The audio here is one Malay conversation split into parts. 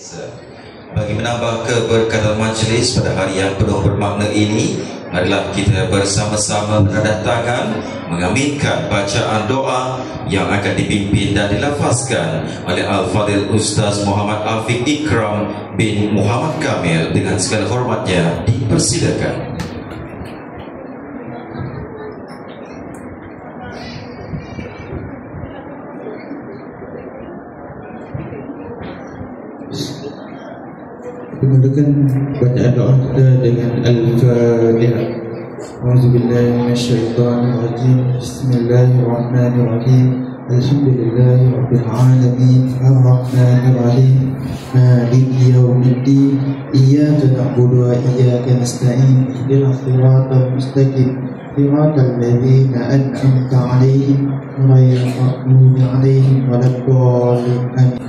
Bagi menambah keberkatan majlis pada hari yang penuh bermakna ini adalah kita bersama-sama berdatangan mengaminkan bacaan doa yang akan dipimpin dan dilafazkan oleh Al-Fadil Ustaz Muhammad Afiq Ikram bin Muhammad Kamil. Dengan segala hormatnya dipersilakan. Mulakan bacaan doa kita dengan Al-Fatihah. A'udzubillahi minasyaitonirrajim. Bismillahirrahmanirrahim. Alhamdulillahi rabbil alamin. Arrahmanirrahim. Maliki yaumiddin. Iyyaka na'budu wa iyyaka nasta'in. Ihdinas siratal mustaqim. Siratal ladzina an'amta 'alaihim ghairil maghdubi 'alaihim waladdallin. Amin.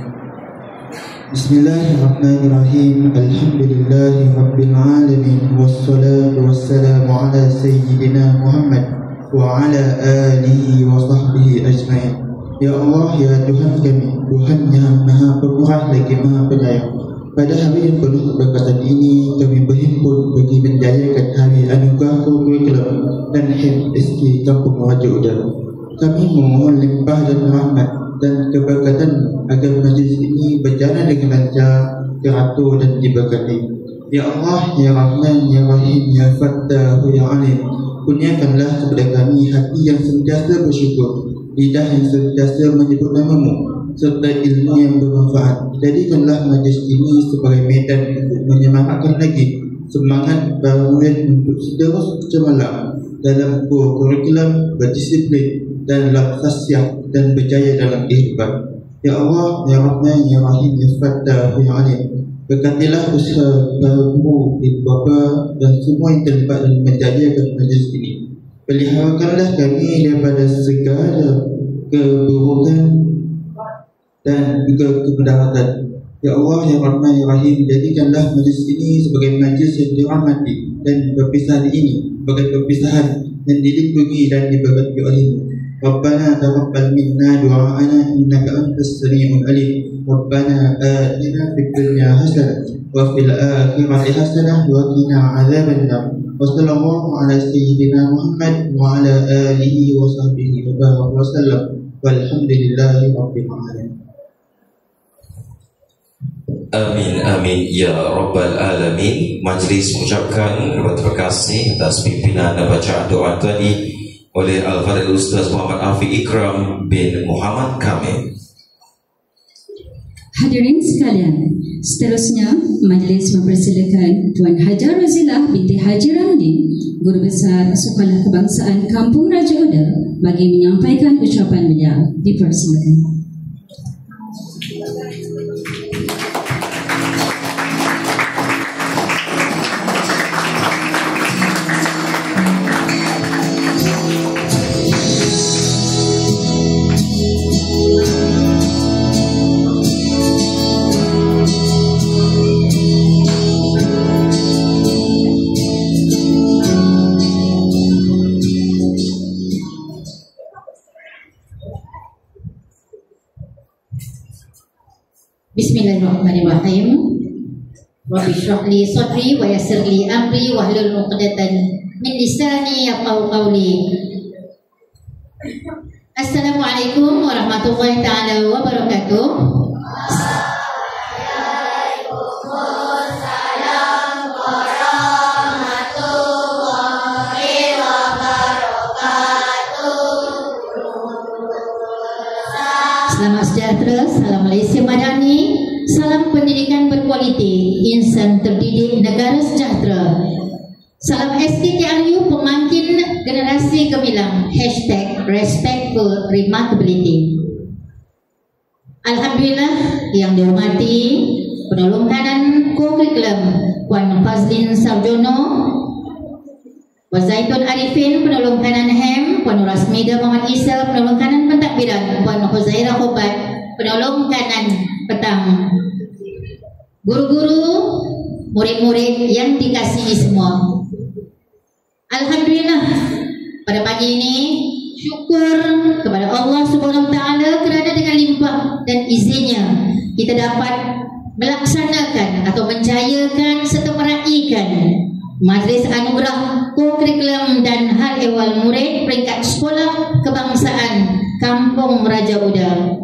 Bismillahirrahmanirrahim. Alhamdulillahi rabbil alamin. Wassalatu wassalamu ala sayyidina Muhammad wa ala alihi wa sahbihi ajma'in. Ya Allah, ya Tuhan kami, Tuhan yang maha pemurah lagi maha penyayang, pada hari yang penuh keberkatan ini kami berhimpun bagi menjayakan hari anugerah kurikulum dan HMSK Kampung Raja Udara. Kami memohon limpah dan rahmat dan keberkatan agar majlis ini berjalan dengan lancar, teratur dan diberkati. Ya Allah, ya Rahman, ya Rahim, ya Fattah, ya Alim, kurniakanlah kepada kami hati yang sentiasa bersyukur, lidah yang sentiasa menyebut nama-Mu, serta ilmu yang bermanfaat. Jadikanlah majlis ini sebagai medan untuk menyemarakkan lagi semangat para murid untuk terus bercemalang dalam kurikulum, berdisiplin dan lafaziyah dan berjaya dalam kehidupan. Ya Allah, ya Rahman, ya Rahim, ya Fattah, ya Alim, berkatilah usaha para-Mu, ibu bapa dan semua yang terlibat dalam menjayakan majlis ini. Peliharakanlah kami daripada segala keburukan dan juga kemudaratan. Ya Allah, ya Rahman, ya Rahim, jadikanlah majlis ini sebagai majlis yang dirahmati, dan perpisahan ini sebagai perpisahan yang dilindungi dan diberkati oleh-Mu. Rabbana taqabbal minna du'a'ana innaka antas sami'ul alim. Rabbana atina fid dunya hasanah wa fil akhirati hasanah wa qina adzabannar. Wa sallallahu ala sayyidina Muhammad wa ala alihi wa sahbihi wa baraka wa sallam. Walhamdulillahi rabbil alamin. Amin, amin ya Rabbal Alamin. Majlis mengucapkan terima kasih atas pimpinan dan bacaan doa tadi oleh Al-Fadil Ustaz Muhammad Afiq Ikram bin Muhammad Kamil. Hadirin sekalian, seterusnya majlis mempersilakan Tuan Hajar Rozilah binti Haji Ramli, Guru Besar Sekolah Kebangsaan Kampung Raja Udara, bagi menyampaikan ucapan beliau. Dipersilakan. Bismillahirrahmanirrahim. Rabbi shrah li sadri wa yassir li amri wahlul 'uqdatan min lisani yafqahu qawli. Assalamualaikum warahmatullahi taala wabarakatuh. Waalaikumsalam warahmatullahi wabarakatuh. Selamat sejahtera, salam Malaysia Madani. Salam pendidikan berkualiti, insan terdidik, negara sejahtera. Salam STTRU pemangkin generasi gemilang. #respectful remarkability. Alhamdulillah yang dihormati penolong kanan kurikulum Puan Fazlin Sarjono, Wazaitun Arifin penolong kanan HEM, Puan Rasmida Muhammad Isa penolong kanan pentadbiran, Puan Huzairah Khobat penolong kanan petang, guru-guru, murid-murid yang dikasihi semua. Alhamdulillah, pada pagi ini syukur kepada Allah Subhanahu Wa Taala kerana dengan limpah dan izinnya kita dapat melaksanakan atau menjayakan serta meraihkan Majlis Anugerah Kokurikulum dan Hal Ehwal Murid peringkat Sekolah Kebangsaan Kampung Raja Uda.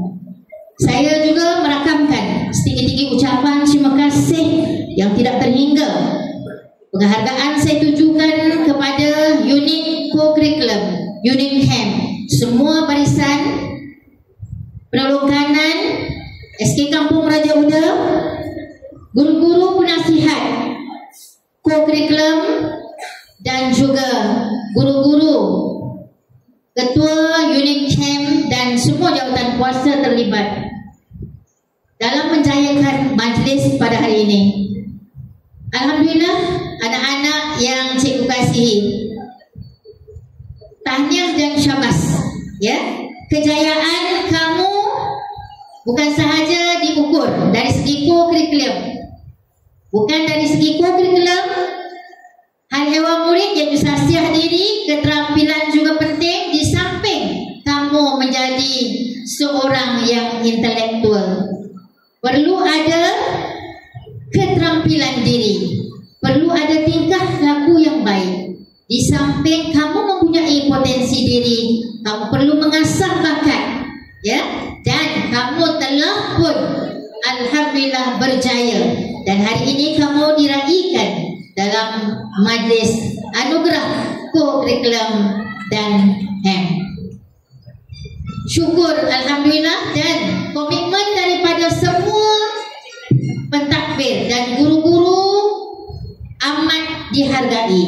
Saya juga merakamkan setinggi-tinggi ucapan terima kasih yang tidak terhingga. Penghargaan saya tujukan kepada unit kokurikulum, unit camp, semua barisan penolong kanan SK Kampung Raja Uda, guru-guru penasihat kokurikulum dan juga guru-guru, ketua unit camp dan semua jawatan kuasa terlibat dalam menjayakan majlis pada hari ini. Alhamdulillah, anak-anak yang cikgu kasihi, tahniah dan syabas, ya. Kejayaan kamu bukan sahaja diukur dari segi kokurikulum, bukan dari segi kokurikulum, hal ehwal murid yang bersaksiah diri, keterampilan juga penting. Di samping kamu menjadi seorang yang intelektual, perlu ada keterampilan diri, perlu ada tingkah laku yang baik. Di samping kamu mempunyai potensi diri, kamu perlu mengasah bakat, ya. Dan kamu telah pun alhamdulillah berjaya, dan hari ini kamu diraihkan dalam Majlis Anugerah Kokurikulum dan HEM. Syukur alhamdulillah, dan komitmen daripada semua pentadbir dan guru-guru amat dihargai,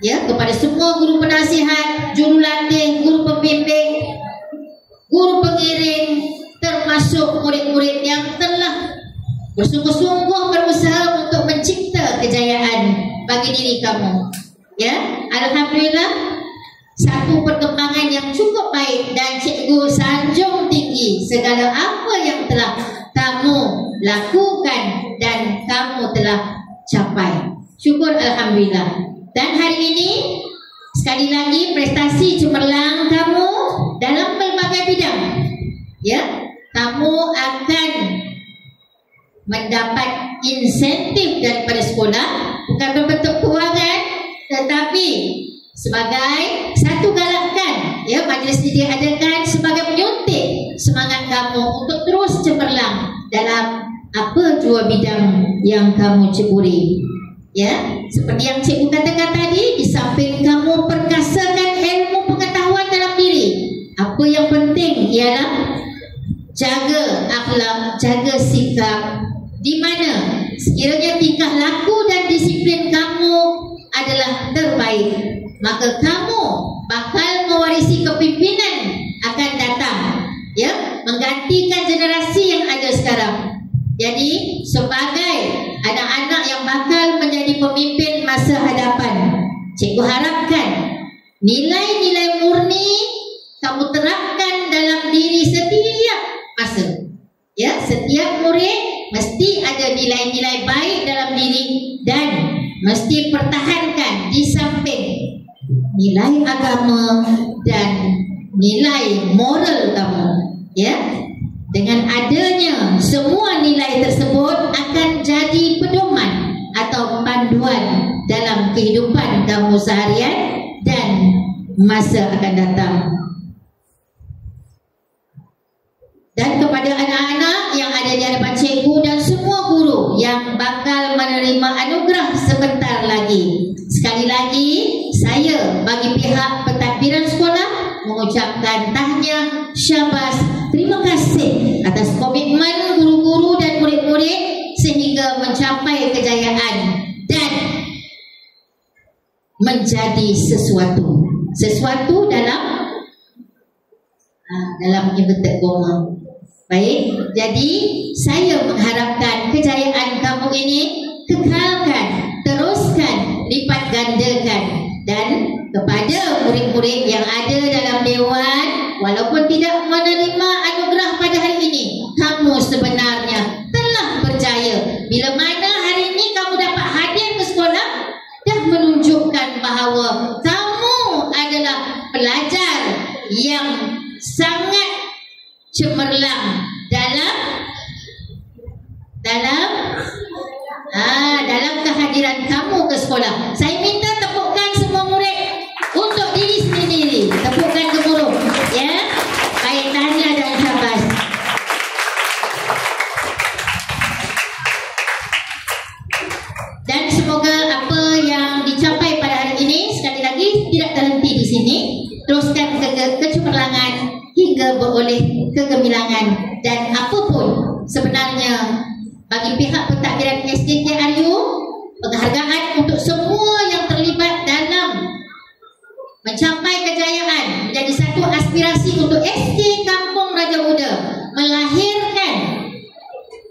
ya, kepada semua guru penasihat, jurulatih, guru pembimbing, guru pengiring, termasuk murid-murid yang telah bersungguh-sungguh berusaha untuk mencipta kejayaan bagi diri kamu, ya. Alhamdulillah, satu perkembangan yang cukup baik, dan cikgu sanjung tinggi segala apa yang telah kamu lakukan dan kamu telah capai. Syukur alhamdulillah. Dan hari ini sekali lagi prestasi cemerlang kamu dalam pelbagai bidang, ya. Kamu akan mendapat insentif daripada sekolah, bukan berbentuk kewangan, tetapi sebagai satu galakan, ya, majlis ini diadakan sebagai penyuntik semangat kamu untuk terus cemerlang dalam apa jua bidang yang kamu ceburi, ya. Seperti yang cikgu katakan tadi, di samping kamu perkasakan ilmu pengetahuan dalam diri, apa yang penting ialah jaga akhlak, jaga sikap, di mana sekiranya tingkah laku dan disiplin kamu adalah terbaik, maka kamu bakal mewarisi kepimpinan akan datang, ya, menggantikan generasi yang ada sekarang. Jadi sebagai anak-anak yang bakal menjadi pemimpin masa hadapan, cikgu harapkan nilai-nilai murni kamu terapkan dalam diri setiap masa, ya. Setiap murid mesti ada nilai-nilai baik dalam diri dan mesti pertahankan di samping nilai agama dan nilai moral kamu, ya. Dengan adanya semua nilai tersebut akan jadi pedoman atau panduan dalam kehidupan kamu seharian dan masa akan datang. Dan kepada anak-anak yang ada di hadapan cikgu dan semua guru yang bakal menerima anugerah sebentar lagi, sekali lagi saya bagi pihak pentadbiran sekolah mengucapkan tahniah, syabas, terima kasih atas komitmen guru-guru dan murid-murid sehingga mencapai kejayaan dan menjadi sesuatu dalam inverted comma. Baik, jadi saya mengharapkan kejayaan kamu ini kekalkan, teruskan, lipat gandakan, dan kepada murid-murid yang ada dalam dewan, walaupun tidak menerima anugerah pada hari ini, kamu sebenarnya telah berjaya. Bila mana hari ini kamu dapat hadiah ke sekolah, dah menunjukkan bahawa kamu adalah pelajar yang sangat cemerlang dalam dalam kehadiran kamu ke sekolah. Saya minta tepukkan semua murid untuk diri sendiri. Tepukkan ke guru. Ya. Baik, tahniah dan syabas. Dan semoga apa yang dicapai pada hari ini sekali lagi tidak terhenti di sini. Teruskan kecemerlangan hingga beroleh kegemilangan. Dan apapun sebenarnya bagi pihak pentadbiran SKKRU, penghargaan untuk semua yang terlibat dalam mencapai kejayaan menjadi satu aspirasi untuk SK Kampung Raja Muda, melahirkan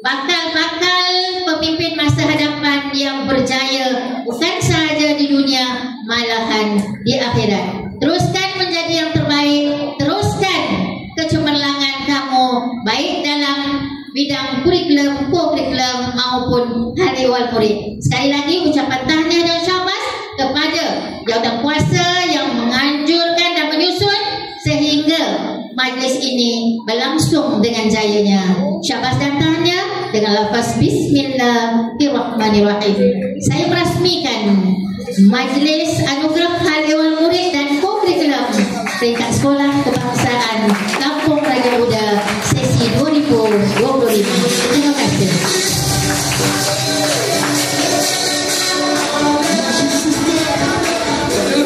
bakal-bakal pemimpin masa hadapan yang berjaya bukan sahaja di dunia, malahan di akhirat. Teruskan menjadi yang terbaik, teruskan kecemerlangan kamu baik dalam bidang kurikulum, co-kurikulum maupun hal ehwal murid. Sekali lagi ucapan tahniah dan syabas kepada jawatankuasa yang menganjurkan dan menyusun sehingga majlis ini berlangsung dengan jayanya. Syabas dan tahniah dengan lafaz Bismillahirrahmanirrahim. Saya merasmikan majlis anugerah hal ehwal murid dan co-kurikulum peringkat sekolah kebangsaan Kampung Raja Muda sesi 2025. Terima kasih.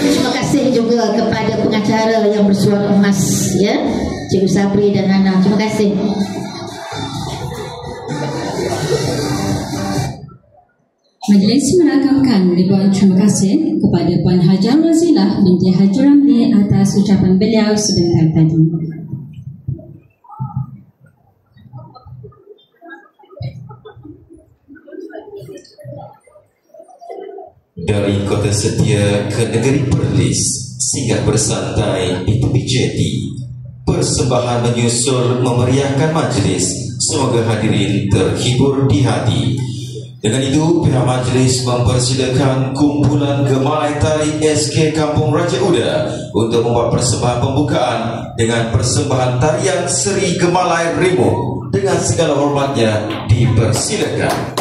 Terima kasih juga kepada pengacara yang bersuara emas, ya, Cikgu Sabri dan Nana. Terima kasih. Majlis merakamkan ribuan terima kasih kepada Puan Hajar Razilah binti Haji Ramli atas ucapan beliau sebentar tadi. Dari Kota Setia ke negeri Perlis, singgah bersantai di tepi jeti. Persembahan menyusul memeriahkan majlis. Semoga hadirin terhibur di hati. Dengan itu, pihak majlis mempersilakan kumpulan Gemalai Tari SK Kampung Raja Muda untuk membuat persembahan pembukaan dengan persembahan tarian Seri Gemalai Remo. Dengan segala hormatnya dipersilakan.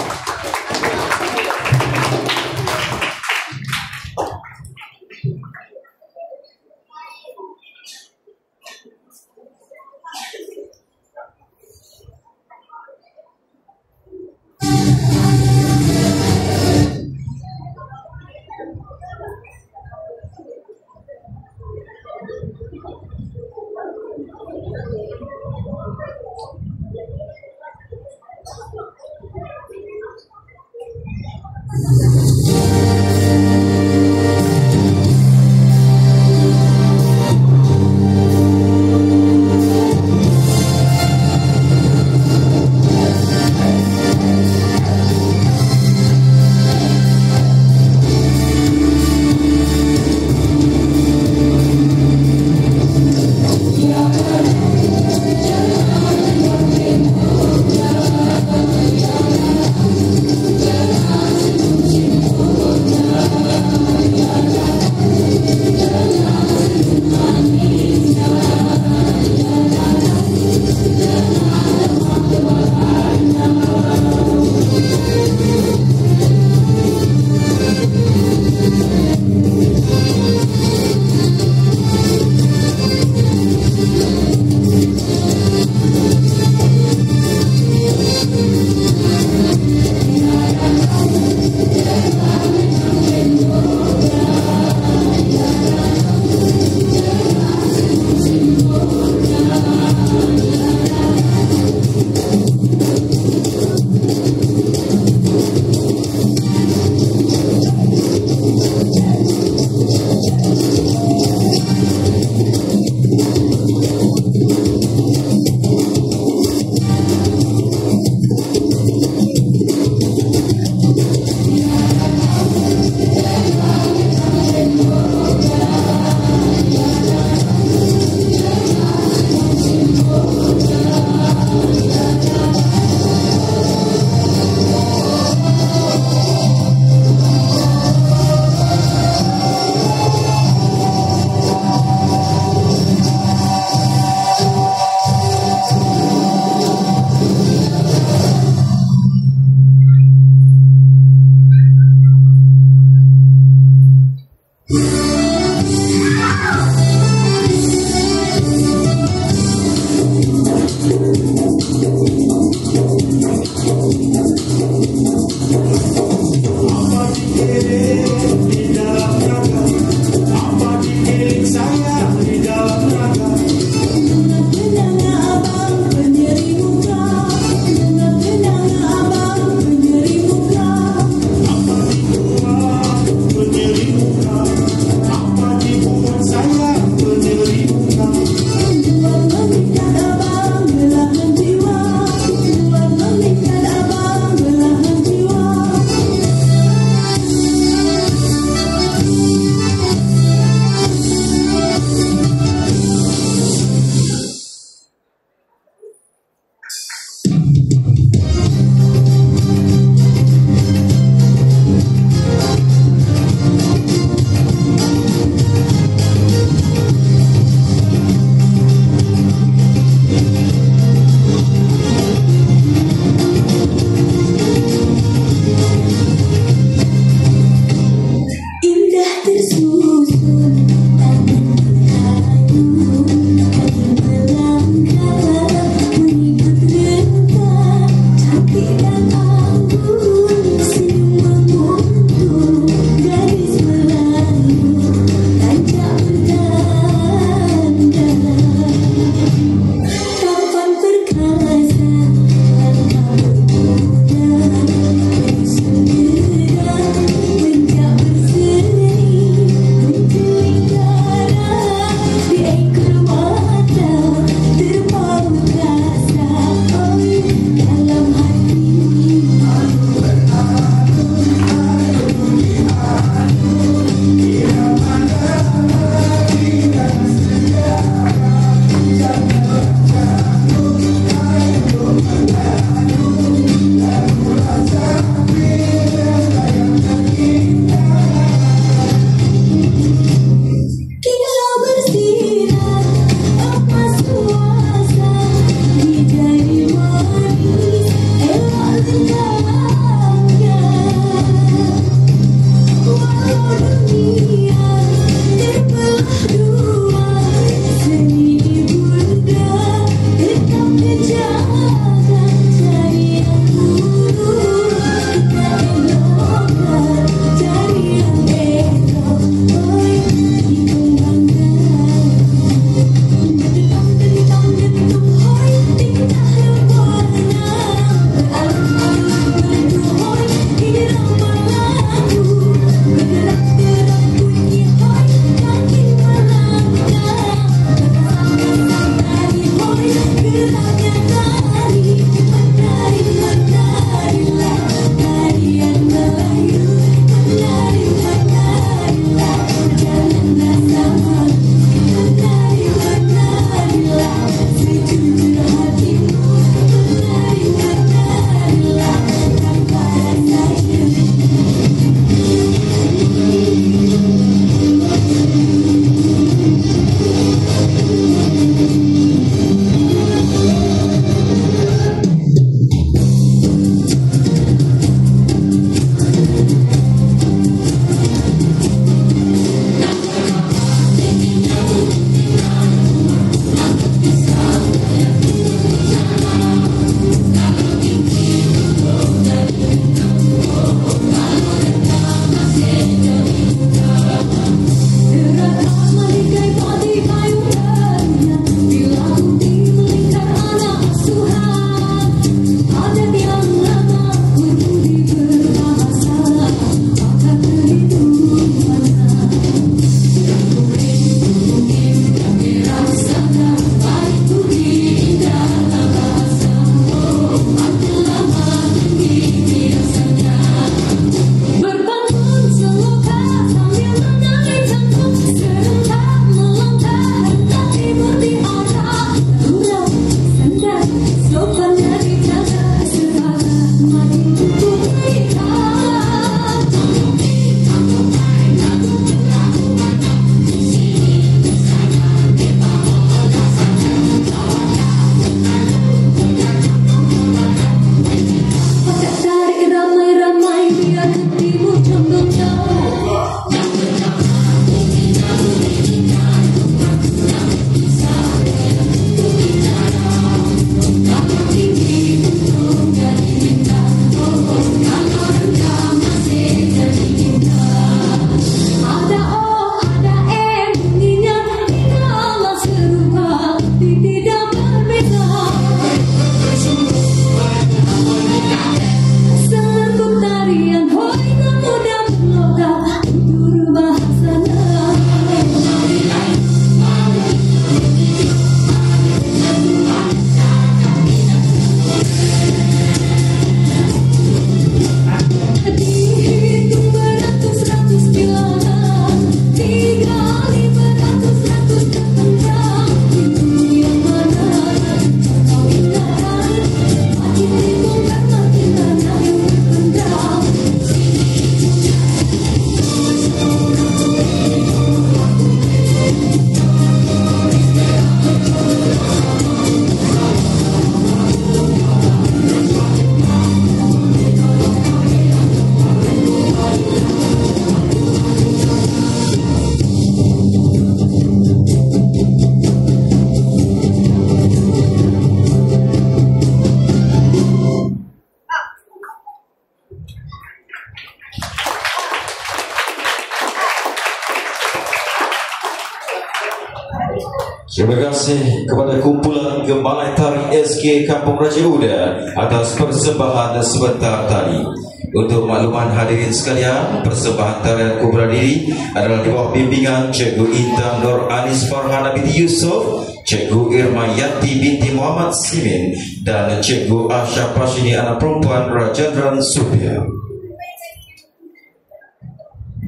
Terima kasih kepada kumpulan Gembalai Tari SK Kampung Raja Uda atas persembahan sebentar tadi. Untuk makluman hadirin sekalian, persembahan tarian kubra diri adalah di bawah bimbingan Cikgu Intan Nur Anis Farhana binti Yusof, Cikgu Irma Yati binti Muhammad Simin, dan Cikgu Asha Prashini anak perempuan Rajendran Subya.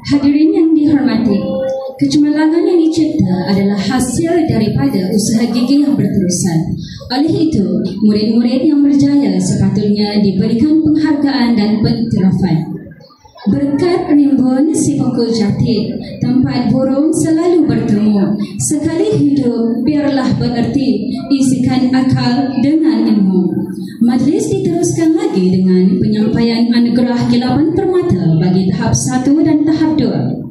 Hadirin yang dihormati, kecemerlangan yang dicipta adalah hasil daripada usaha gigih yang berterusan. Oleh itu, murid-murid yang berjaya sepatutnya diberikan penghargaan dan pengiktirafan. Berkat rimbun si pokok jati, tempat burung selalu bertemu. Sekali hidup, biarlah bererti, isikan akal dengan ilmu. Majlis diteruskan lagi dengan penyampaian anugerah Kilapan Permata bagi tahap 1 dan tahap 2.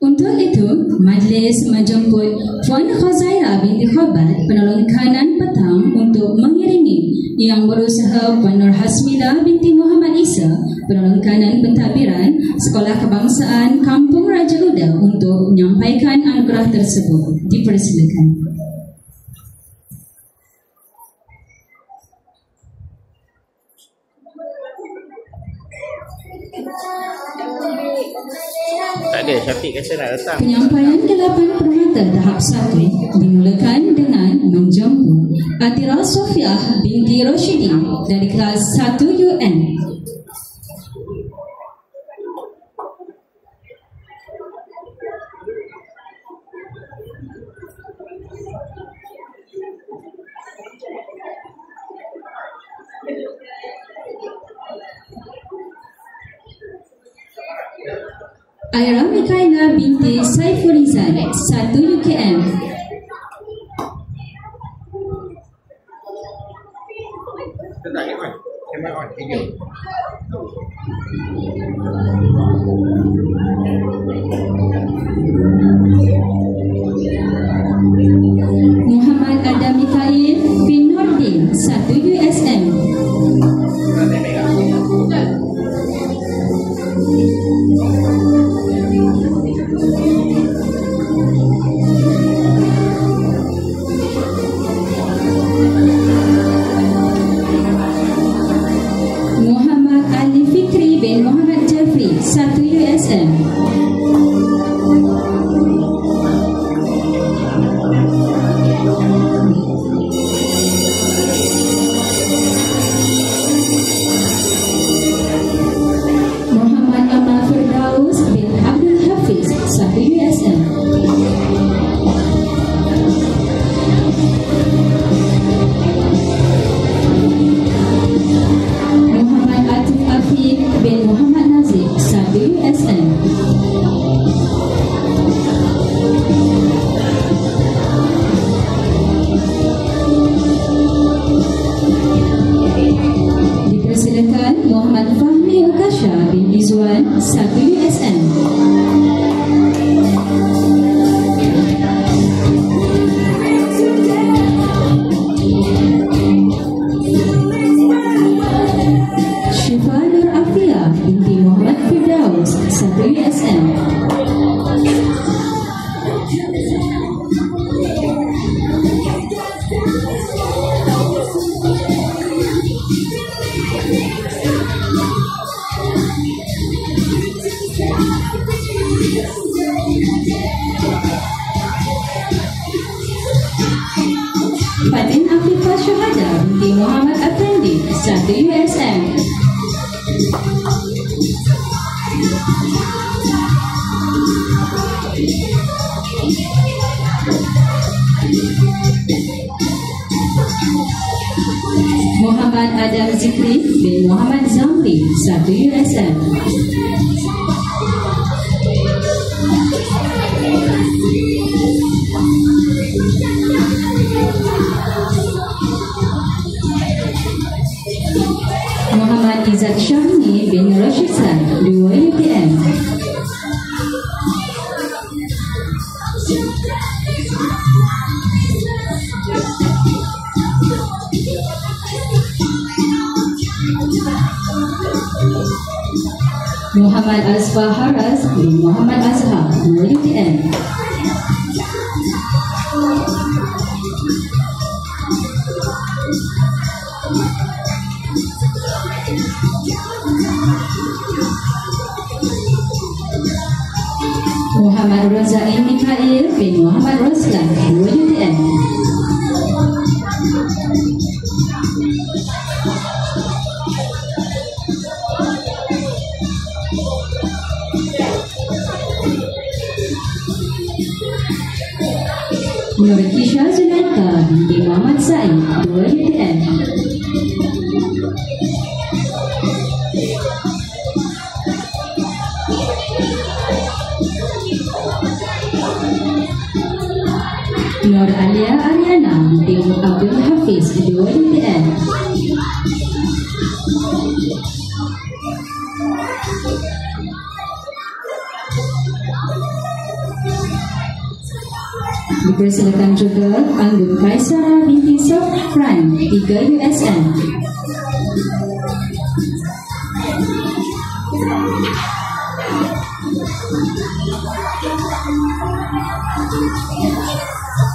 Untuk itu, majlis menjemput Puan Khazaira binti Khobat, penolong kanan petang, untuk mengiringi yang berusaha Puan Nur Hasmila binti Muhammad Isa, penolong kanan pentadbiran Sekolah Kebangsaan Kampung Raja Uda, untuk menyampaikan anugerah tersebut. Dipersilakan. Tak ada, Syafiq kata nak datang. Penyampaian Kilapan Permata tahap 1 dimulakan dengan menjemput Atira Sofiah binti Roshidi dari kelas 1 UN. Aira Mikaela binti Saifurizan 1 UKM. Muhammad Adam Mikail bin Nordin 1 USM. Muhammad Ali Fikri bin Muhammad Jafri 1 USM. Muhammad Amal Firdaus bin Abdul Hafiz 1 USM. Muhammad Atif Afiq bin Muhammad Nazib 1 USM. Dipersilakan Muhammad Fahmi Ukasha bin Izwan 1 USM. Syifa Nur Afia binti Muhammad Firdaus 1 USM. Fatin Afifah Syuhada binti Muhammad Afendi 1 USM. Muhammad Adam Zikri bin Muhammad Zamri 1 USM. Muhammad Izzat Syahni bin Rashisan 2 UTM. Muhammad Azfar Haras bin Muhammad Azhar 2 UTM. Muhammad Razzain Mikhail bin Muhammad Roslan, 2 UTM. Nur Kisha Zulaika binti Muhammad Said, 2 UTM. Nur Alia Ariana binti Abdul Hafiz, 2 UTM. Dipersilakan juga Anggun Kaisara binti Safran, 3 USN.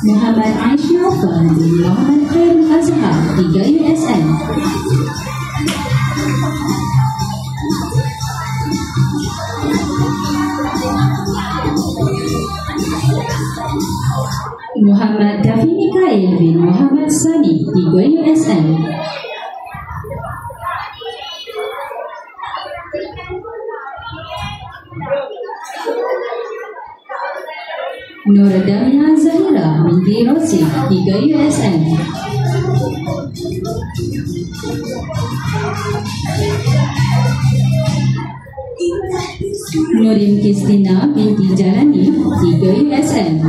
Muhammad Aisyafa bin Muhammad Khairul Azhar, 3 USN. Muhammad Dafi Mikhail bin Muhammad Sani, 3 USN. Nur Damia Zahira binti Rosi, 3 USN. Nurim Kristina binti Jalani, 3 USN.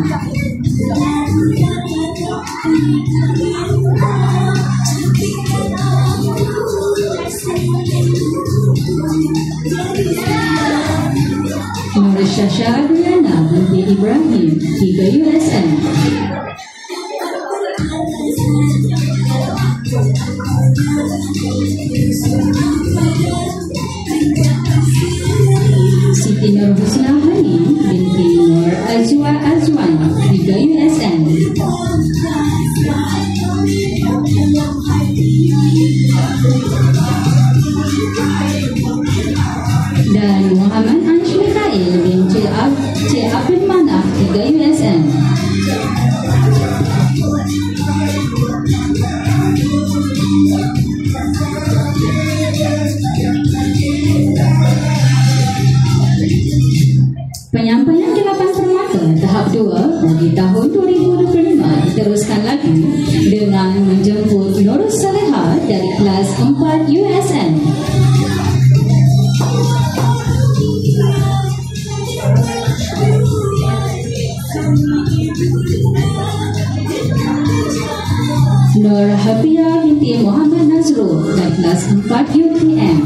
Nur Syasha Adriana binti Ibrahim, 3 USN. Siti Nur Husna Hani binti Nur Azwa Azwan, 3 USN. Dan Muhammad Aish Mikhail bin Cik Abdul Manaf, 3 USN. Penyampaian 8 permata tahap 2 bagi tahun 2025 diteruskan lagi dengan menjemput Nurul Saleha dari kelas 4 USN. Nur Hafia binti Muhammad Nazrul dari kelas 4 UTM.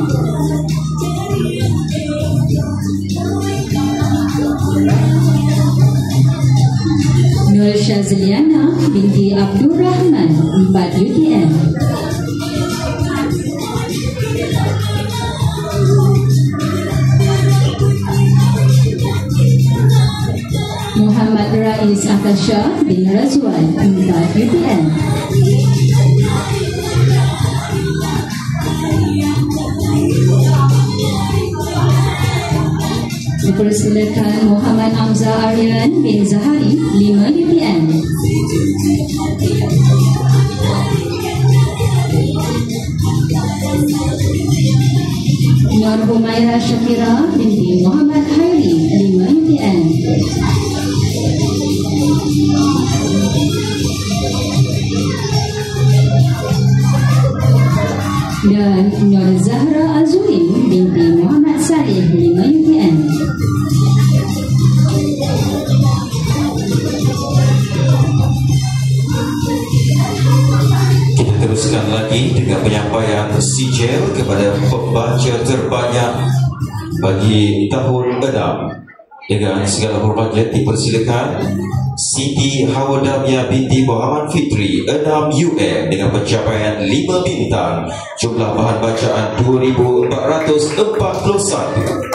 Nur Syazliana binti Abdul Rahman, 4 UTM. Muhammad Rais Akasha bin Razwan, 4 UTM. Dipersilakan Muhammad Hamzah Aryan bin Zahari, 5 UTM. Nur Humaira Syakira binti Muhammad Hairi, 5 UTM. Dan Nur Zahra Azuin binti Muhammad Saleh, 5 UTM. Kita teruskan lagi dengan penyampaian sijil kepada pembaca terbanyak bagi tahun 6. Dengan segala hormat dipersilakan Siti Hawadamia binti Muhammad Fitri, 6 UM dengan pencapaian 5 bintang. Jumlah bahan bacaan 2441.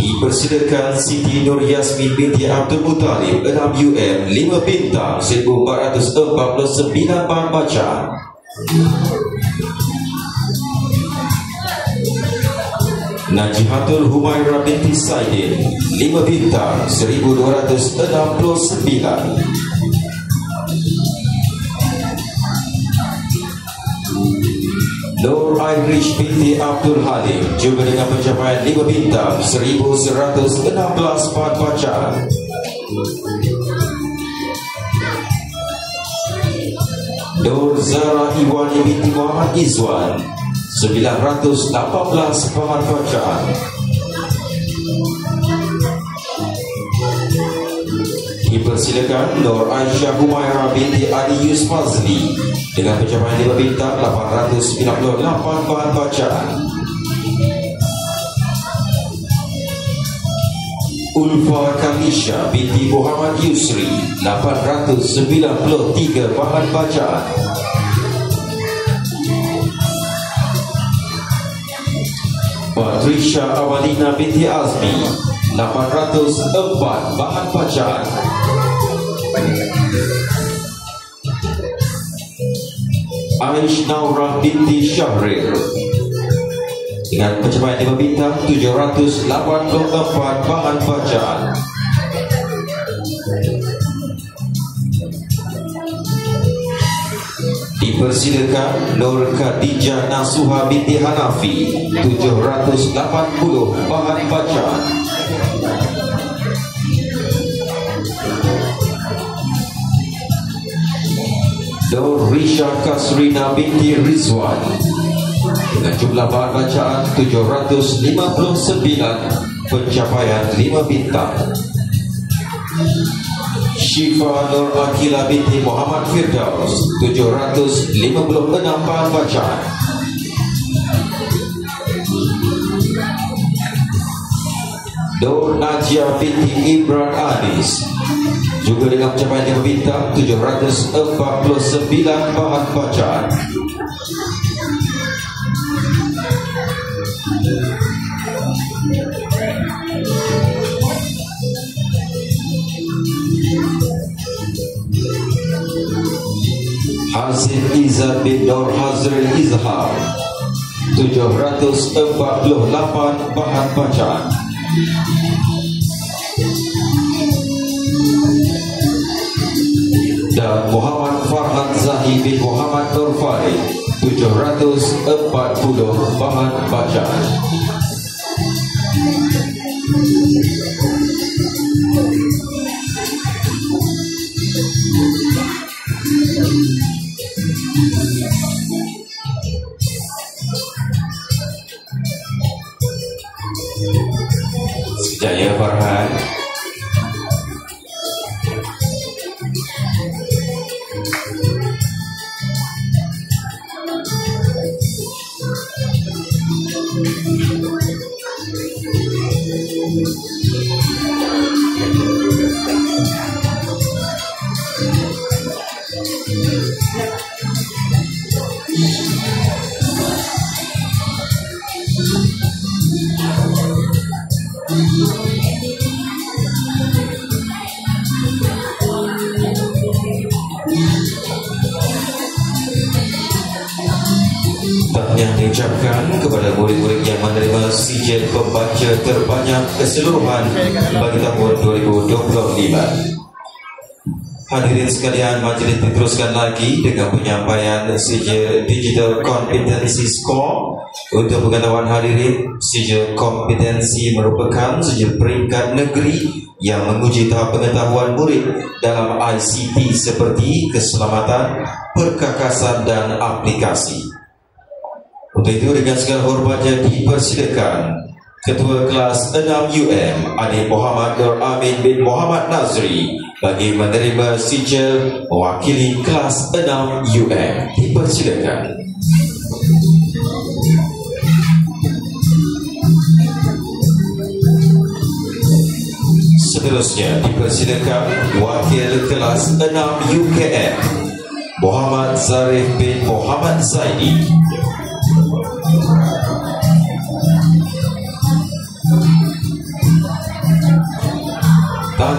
Dipersilakan Siti Nur Yasmin binti Abdul Muttalib 6 UM 5 bintang 1449 bahan bacaan. Najihatul Humairah binti Saidin 5 bintang 1269. Nur Irish binti Abdul Halim juga dengan pencapaian 5 bintang 1116 bahan bacaan. Nur Zara Iwani binti Muhammad Izwan 918 bahan bacaan. Dipersilakan Nur Aisyah Humairah binti Ali Yusfazli dengan pencapaian 5 bintang 898 bahan bacaan. Ulfa Kamisha binti Muhammad Yusri 893 bahan bacaan. Patricia Awalina binti Azmi 804 bahan bacaan. Aish Naurah binti Syahril dengan pencapaian 5 bintang 784 bahan bacaan. Dipersilakan Nur Khadijah Nasuha binti Hanafi 780 bahan bacaan. Nur Risha Kasrina binti Rizwan dengan jumlah bahan bacaan 759, pencapaian 5 bintang. Syifa Nur Akila binti Muhammad Firdaus 756 bahan bacaan. Nur Najia binti Imran Anis juga dengan pencapaian 5 bintang 749 bahan bacaan. Hazin Izzat bin Nur Hazril Izhar 748 bahan bacaan. Dan Muhammad Farhan Zahi bin Muhammad Nur Farid 740 bahan bacaan. Sekejap ya Farhan. Yang diucapkan kepada murid-murid yang menerima sijil pembaca terbanyak keseluruhan bagi tahun 2025. Hadirin sekalian, majlis diteruskan lagi dengan penyampaian sijil Digital Competency Score. Untuk pengetahuan hadirin, sijil kompetensi merupakan sijil peringkat negeri yang menguji tahap pengetahuan murid dalam ICT seperti keselamatan, perkakasan dan aplikasi. Untuk itu dengan segala hormatnya dipersilakan Ketua Kelas 6 UM Adik Muhammad Nur Amin bin Muhammad Nazri bagi menerima sijil mewakili Kelas 6 UM. Dipersilakan. Seterusnya dipersilakan Wakil Kelas 6 UKM Muhammad Zarif bin Muhammad Zaidi.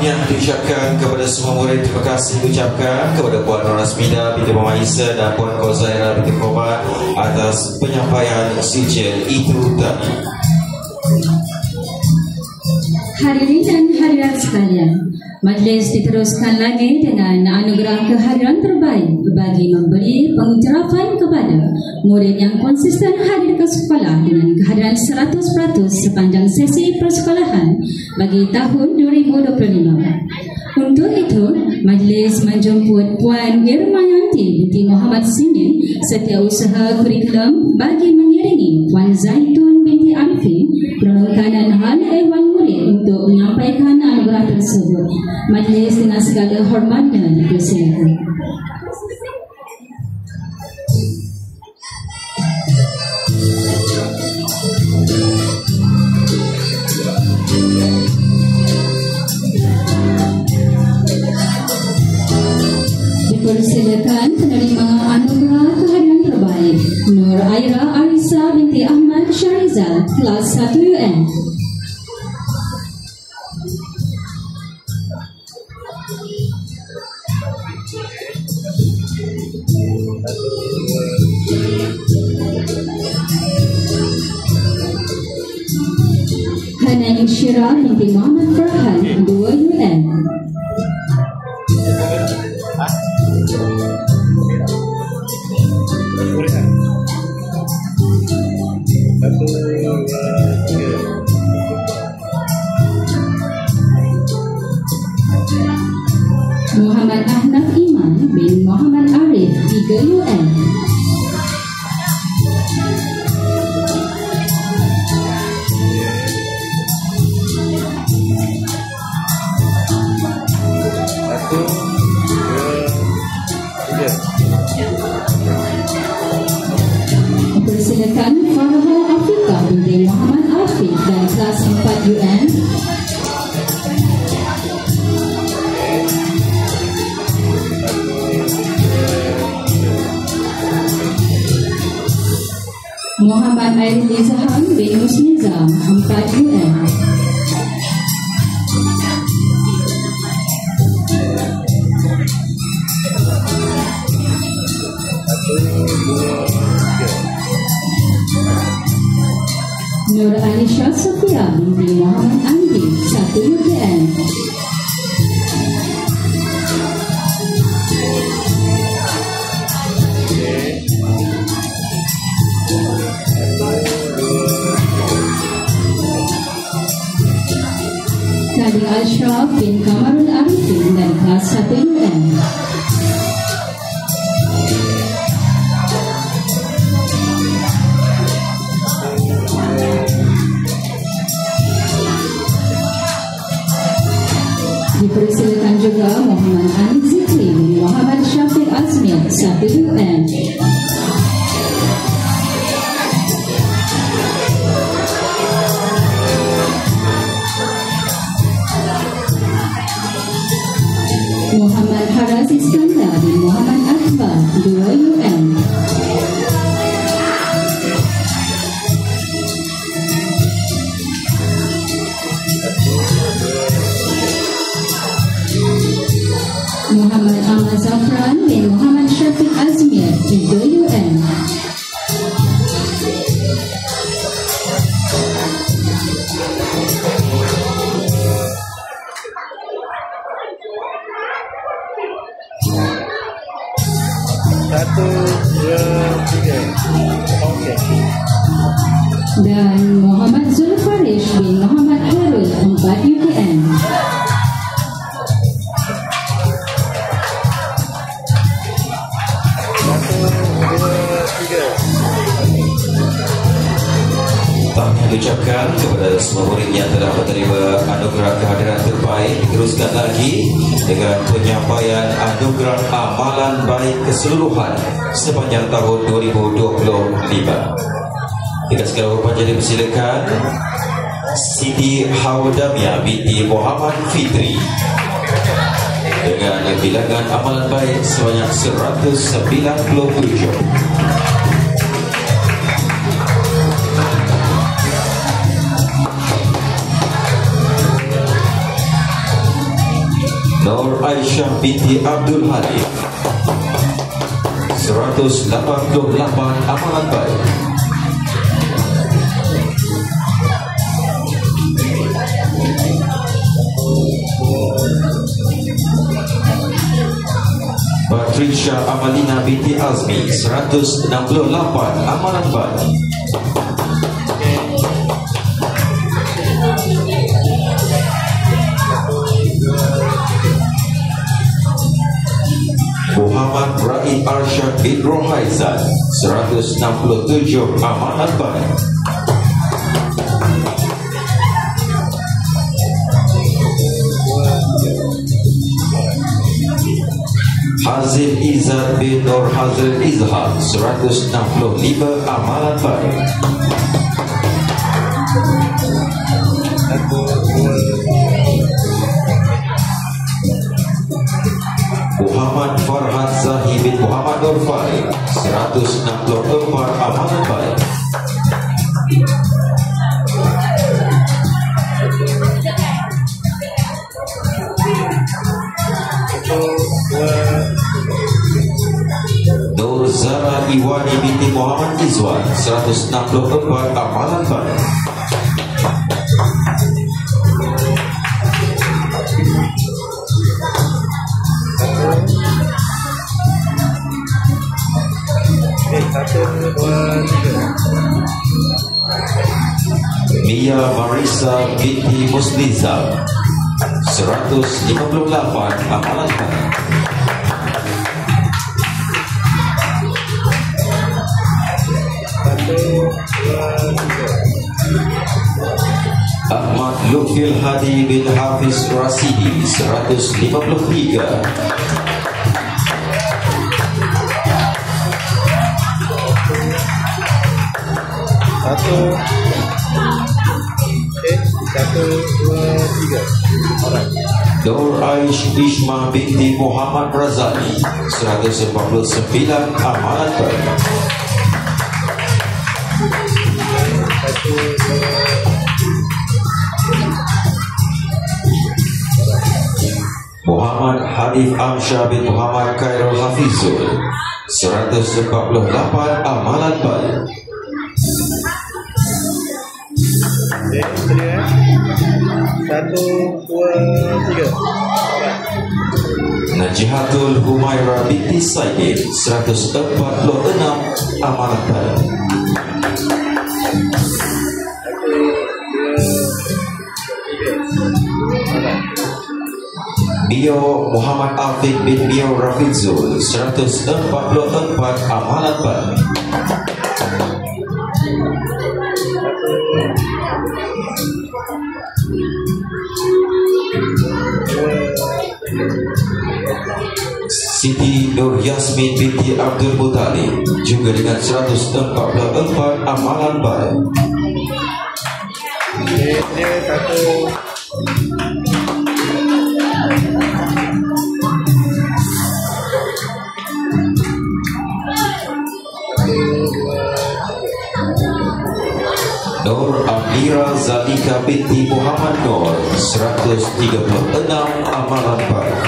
tahniah diucapkan kepada semua murid. Terima kasih diucapkan kepada Puan Rasmida binti Muhammad Isa dan Puan Qazaira binti Khobat atas penyampaian sijil itu tadi. Hadirin dan hadirat sekalian, majlis diteruskan lagi dengan anugerah kehadiran terbaik bagi memberi pengiktirafan kepada murid yang konsisten hadir ke sekolah dengan kehadiran 100% sepanjang sesi persekolahan bagi tahun 2025. Untuk itu, majlis menjemput Puan Irmayanti binti Muhammad Simin, Setiausaha Kurikulum, bagi mengiringi Puan Zaitun binti Arifin, perlengkapan hal ehwal murid, untuk menyampaikan anugerah tersebut. Majlis dengan segala hormatnya dipersilakan. Dipersilakan penerima anugerah kehadiran terbaik Nur Aira Arisa binti Ahmad Syarizal, kelas 1 UN. Hanan Syirah binti Muhammad Farhan, 2 UN. Muhammad Ahnaf Iman bin Muhammad Arif, 3 UN. Persilakan Farha Afrika binti Muhammad Afiq dari kelas 4 UN. Muhammad Aidil Izham bin Musnizam, 4 UN. Nur Alisha Sofia binti Muhammad Andi, 1 UN. Nadia Ashraf bin Kamarul Arifin dari kelas 1 UN. Dipersilakan juga Muhammad Anis Zikri bin Muhammad Syafiq Azmir, 1 UN. Muhammad Haraz Iskandar bin Muhammad Akbar, 2 UN. Muhammad Ahmad Zafran bin Muhammad Syafiq Azmir, 3 UN. Dan Muhammad Zulfarish bin Muhammad Khairul, 4 UN. Tahniah diucapkan kepada semua murid yang telah menerima anugerah kehadiran terbaik. Diteruskan lagi dengan penyampaian anugerah amalan baik keseluruhan sepanjang tahun 2025. Dengan segala hormat jadi persilakan Siti Hawadamia binti Muhammad Fitri dengan bilangan amalan baik sebanyak 197. Aisyah binti Abdul Halim 188 amalan baik. Patricia Amalina binti Azmi 168 amalan baik. Muhammad Raid Arsyad bin Rohaizan 167 amalan baik. Hazil Izzat bin Nur Hazil Izhar 165 amalan baik. Muhammad Farhad Zahi bin Muhammad Nur Farid 164 amalan baik. Nur Zara Iwani binti Muhammad Izwan 164 amalan baik. Mia Marisa binti Musliza 158 amalan baik. Ahmad Lutfil Hadi bin Hafiz Rasidi 153. Nur Aish Ishma binti Muhammad Razali 149 amalan baik. Muhammad Hadif Amsyah bin Muhammad Khairul Hafizul 148 amalan baik. Najihatul Humaira binti Saidin 146 amalan baik. Bio Muhammad Afiq bin Bio Rafizul 144 amalan baik. Siti Nur Yasmin binti Abdul Muttalib juga dengan 144 amalan baik. Nur Amira Zalika binti Muhammad Nur 136 amalan baik.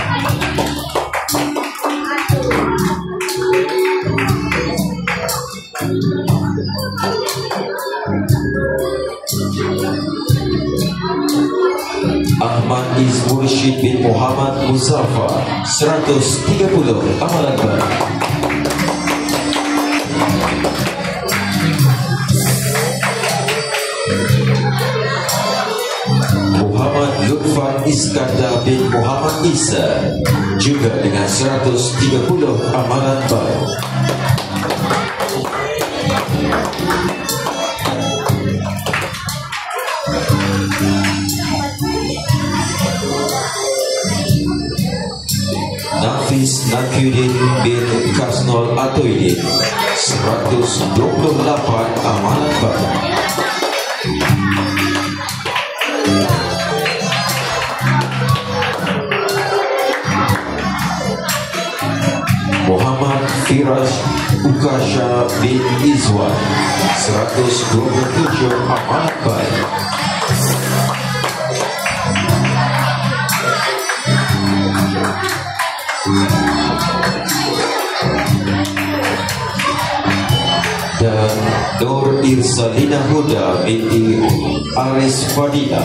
Ahmad Izmurshid bin Muhammad Muzaffar 130 amalan baik. Muhammad Lutfan Iskandar bin Muhammad Isa juga dengan 130 amalan baik. Nafis Nakyudin bin Kasnol Atoidin 128 amalan baik. Muhammad Firas Ukasha bin Izwan 127 amalan baik. Nur Irsalina Huda binti Aris Fadila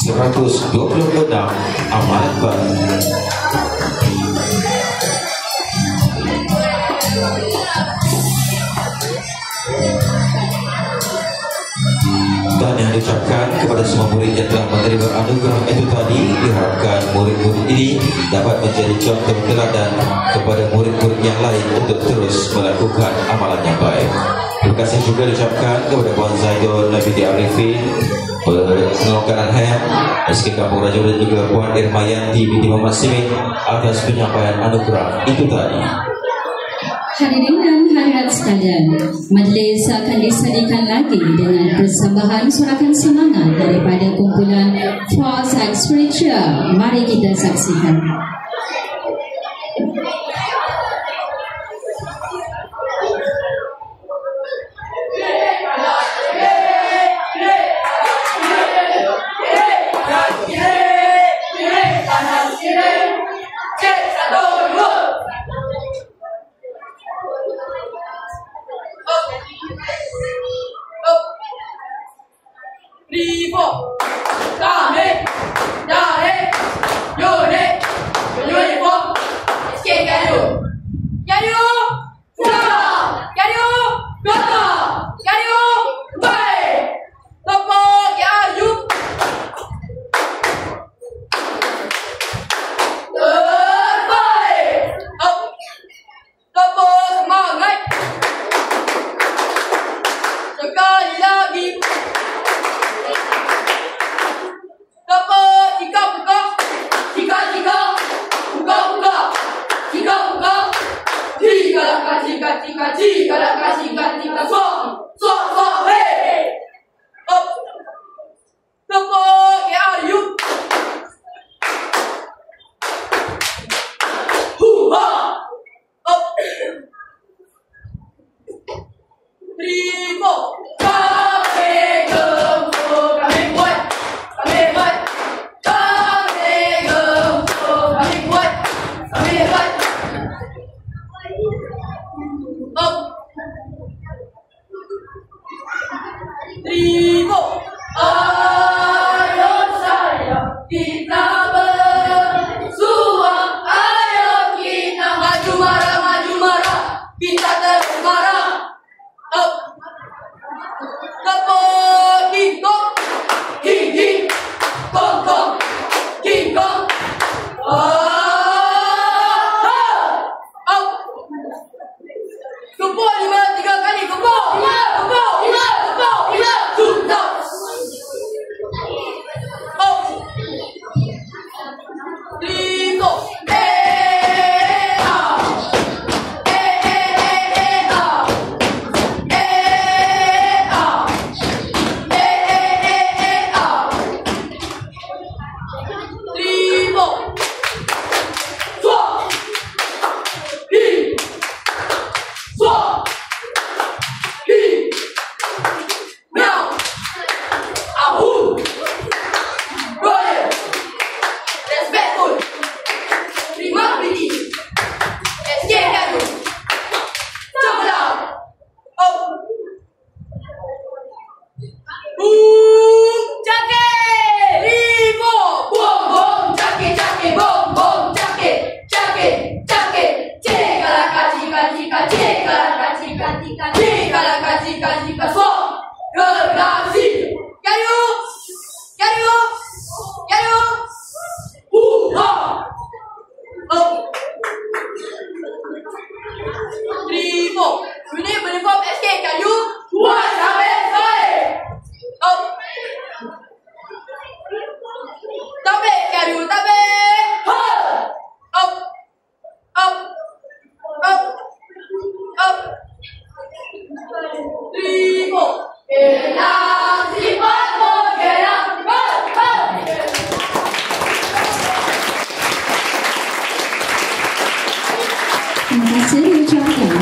126 Amanat Baru. Dan yang diucapkan kepada semua murid yang telah menerima anugerah itu tadi, diharapkan murid-murid ini dapat menjadi contoh teladan kepada murid-murid yang lain untuk terus melakukan amalan yang baik. Terima kasih juga diucapkan kepada Puan Zaidul binti Arifin, pengelolaan hand SK Kampung Raja dan juga Puan Irmayanti binti Muhammad Simin atas penyampaian anugerah itu tadi. Hadirin dan hadirat sekalian, majlis akan disediakan lagi dengan persembahan sorakan semangat daripada kumpulan Force and Spiritual. Mari kita saksikan.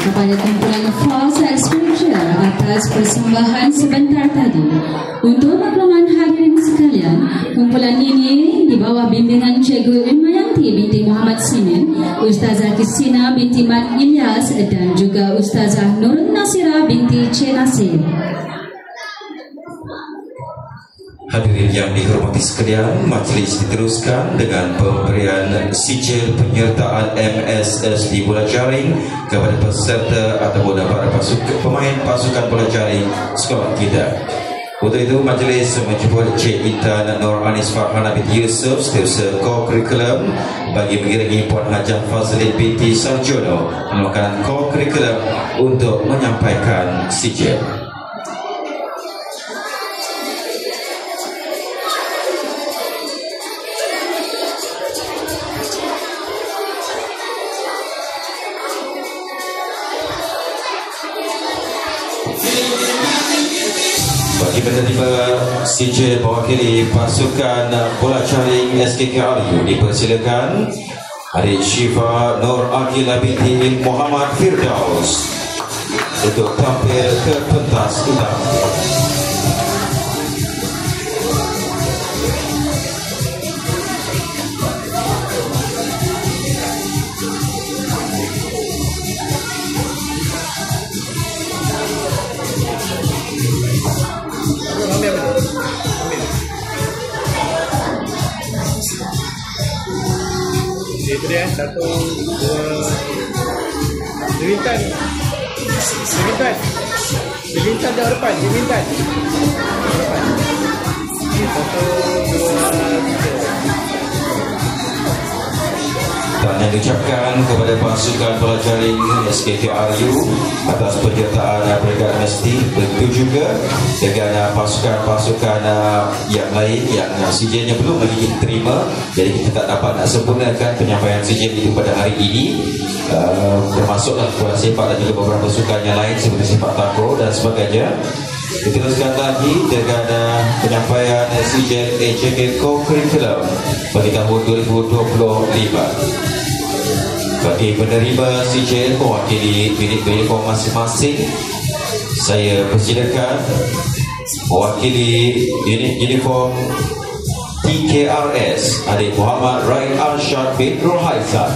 kepada kumpulan Force Spiritual atas persembahan sebentar tadi. Untuk makluman hadirin sekalian, kumpulan ini di bawah bimbingan Cikgu Ilmayanti binti Muhammad Sinin, Ustazah Kisina binti Mat Ilyas dan juga Ustazah Nurul Nasira binti C. Nasir. Hadirin yang dihormati sekalian, majlis diteruskan dengan pemberian sijil penyertaan MSS di bola jaring kepada peserta ataupun para pemain pasukan bola jaring sekolah kita. Untuk itu, majlis menjemput Cik Intan Nur Anis Farhana binti Yusuf, setiausaha co-curriculum, bagi mengiringi Puan Hajah Fazlin binti Sarjono melakukan co-curriculum untuk menyampaikan sijil. Bagi penerima sijil mewakili pasukan bola jaring SKKRU, dipersilakan Adik Syifa Nur Aqila binti Muhammad Firdaus untuk tampil ke pentas utama. Itu dia, 1, 2, Dimintan jauh depan, Dimintan 1, 2, 3. Dan yang diucapkan kepada pasukan bola jaring SKKRU atas penyertaan Brigad Mesti, begitu juga dengan pasukan-pasukan yang lain yang sijilnya belum lagi diterima. Jadi kita tak dapat nak sempurnakan penyampaian sijil itu pada hari ini, termasuklah bola sepak dan juga beberapa sukan yang lain seperti sepak takraw dan sebagainya. Diteruskan lagi dengan penyampaian sijil AJK Co-Curriculum bagi tahun 2025. Bagi penerima sijil mewakili bilik uniform masing-masing, saya persilakan mewakili unit uniform TKRS Adik Muhammad Raid Arsyad bin Rohaizan.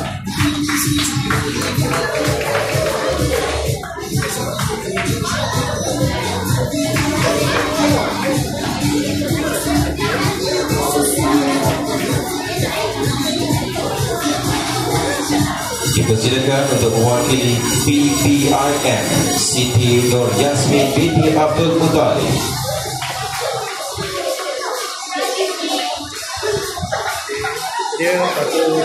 Dipersilakan untuk mewakili PPIM Siti Nur Yasmin binti Abdul Muttalib. Dia 1, 2.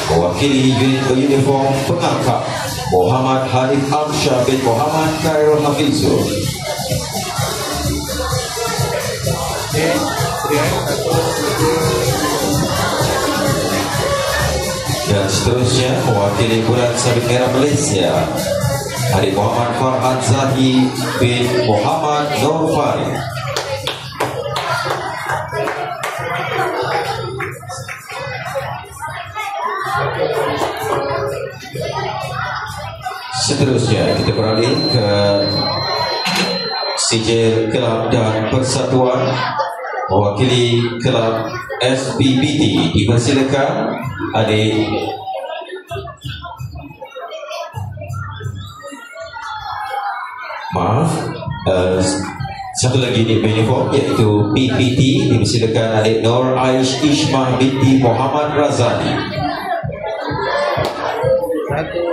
Mewakili unit beruniform pengangkap Muhammad Hanif Amsyah bin Muhammad Khairul Hafizul. Dia 1, 2. Dan seterusnya mewakili Bulan Sabit Merah Malaysia Adik Muhammad Farhan Zahi bin Muhammad Nur Farid. Seterusnya kita beralih ke sijil kelab dan persatuan. Mewakili kelab SPBT, dipersilakan Adik satu lagi di uniform iaitu PPT, dipersilakan Adik Nur Aish Ishmah binti Muhammad Razani. 1, 2.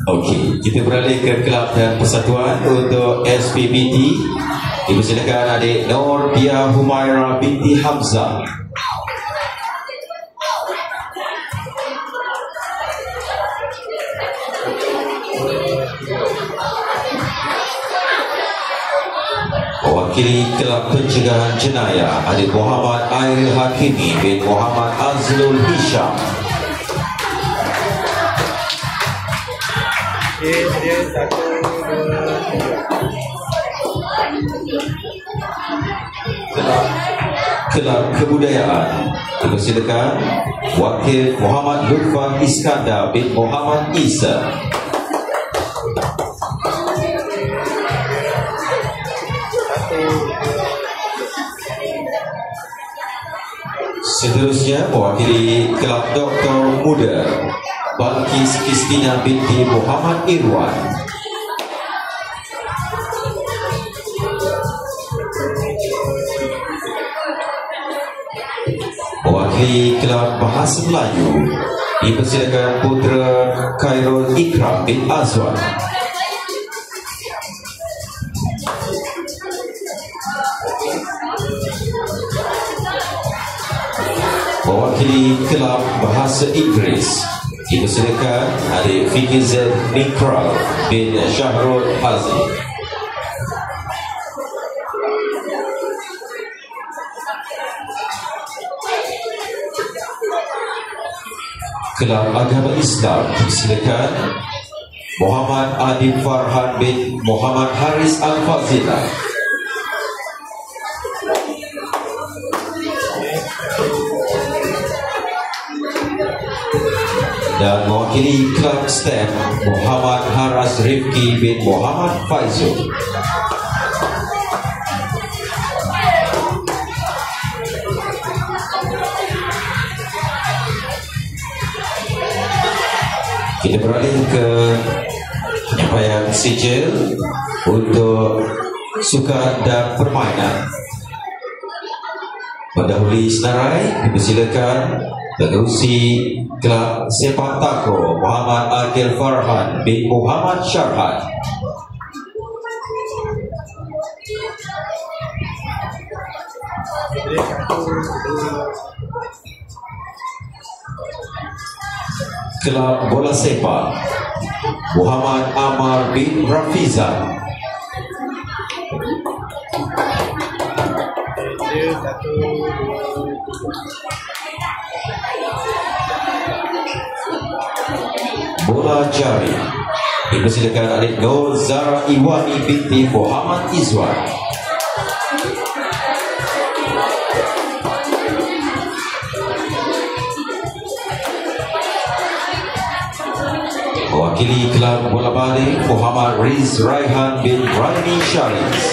Okey, kita beralih ke kelab dan persatuan. Untuk SPBT, dipersilakan Adik Nur Pia Humaira binti Hamzah. Mewakili kelab pencegahan jenayah Adik Muhammad Airil Hakimi bin Muhammad Azlul Hisham. Dia 1, 2, 3. Kelab Kebudayaan. Dipersilakan Wakil Muhammad Lutfan Iskandar bin Muhammad Isa. Seterusnya mewakili Kelab Doktor Muda Balkis Kristina binti Muhammad Irwan. Mewakili Kelab Bahasa Melayu dipersilakan Putera Khairul Ikram bin Azwan. Mewakili Kelab Bahasa Inggeris dipersilakan Adik Fikir Z Nikral bin Syahrul Hazi. Kelab Agama Islam dipersilakan Muhammad Adib Farhan bin Muhammad Haris Al-Fazilah. Dan mewakili Kelab STEM Muhammad Haras Rifki bin Muhammad Faizul. Kita beralih ke penyampaian sijil untuk sukan dan permainan. Mendahului senarai dipersilakan Pengerusi Kelab Sepak Takraw Muhammad Akil Farhan bin Muhammad Syarhan. Kelab Bola Sepak Muhammad Amar bin Rafizan. Bola jari dipersilakan Adik Nur Zara Iwani binti Muhammad Izwan. Mewakili Kelab Bola Baling Muhammad Riz Raihan bin Raini Syariz.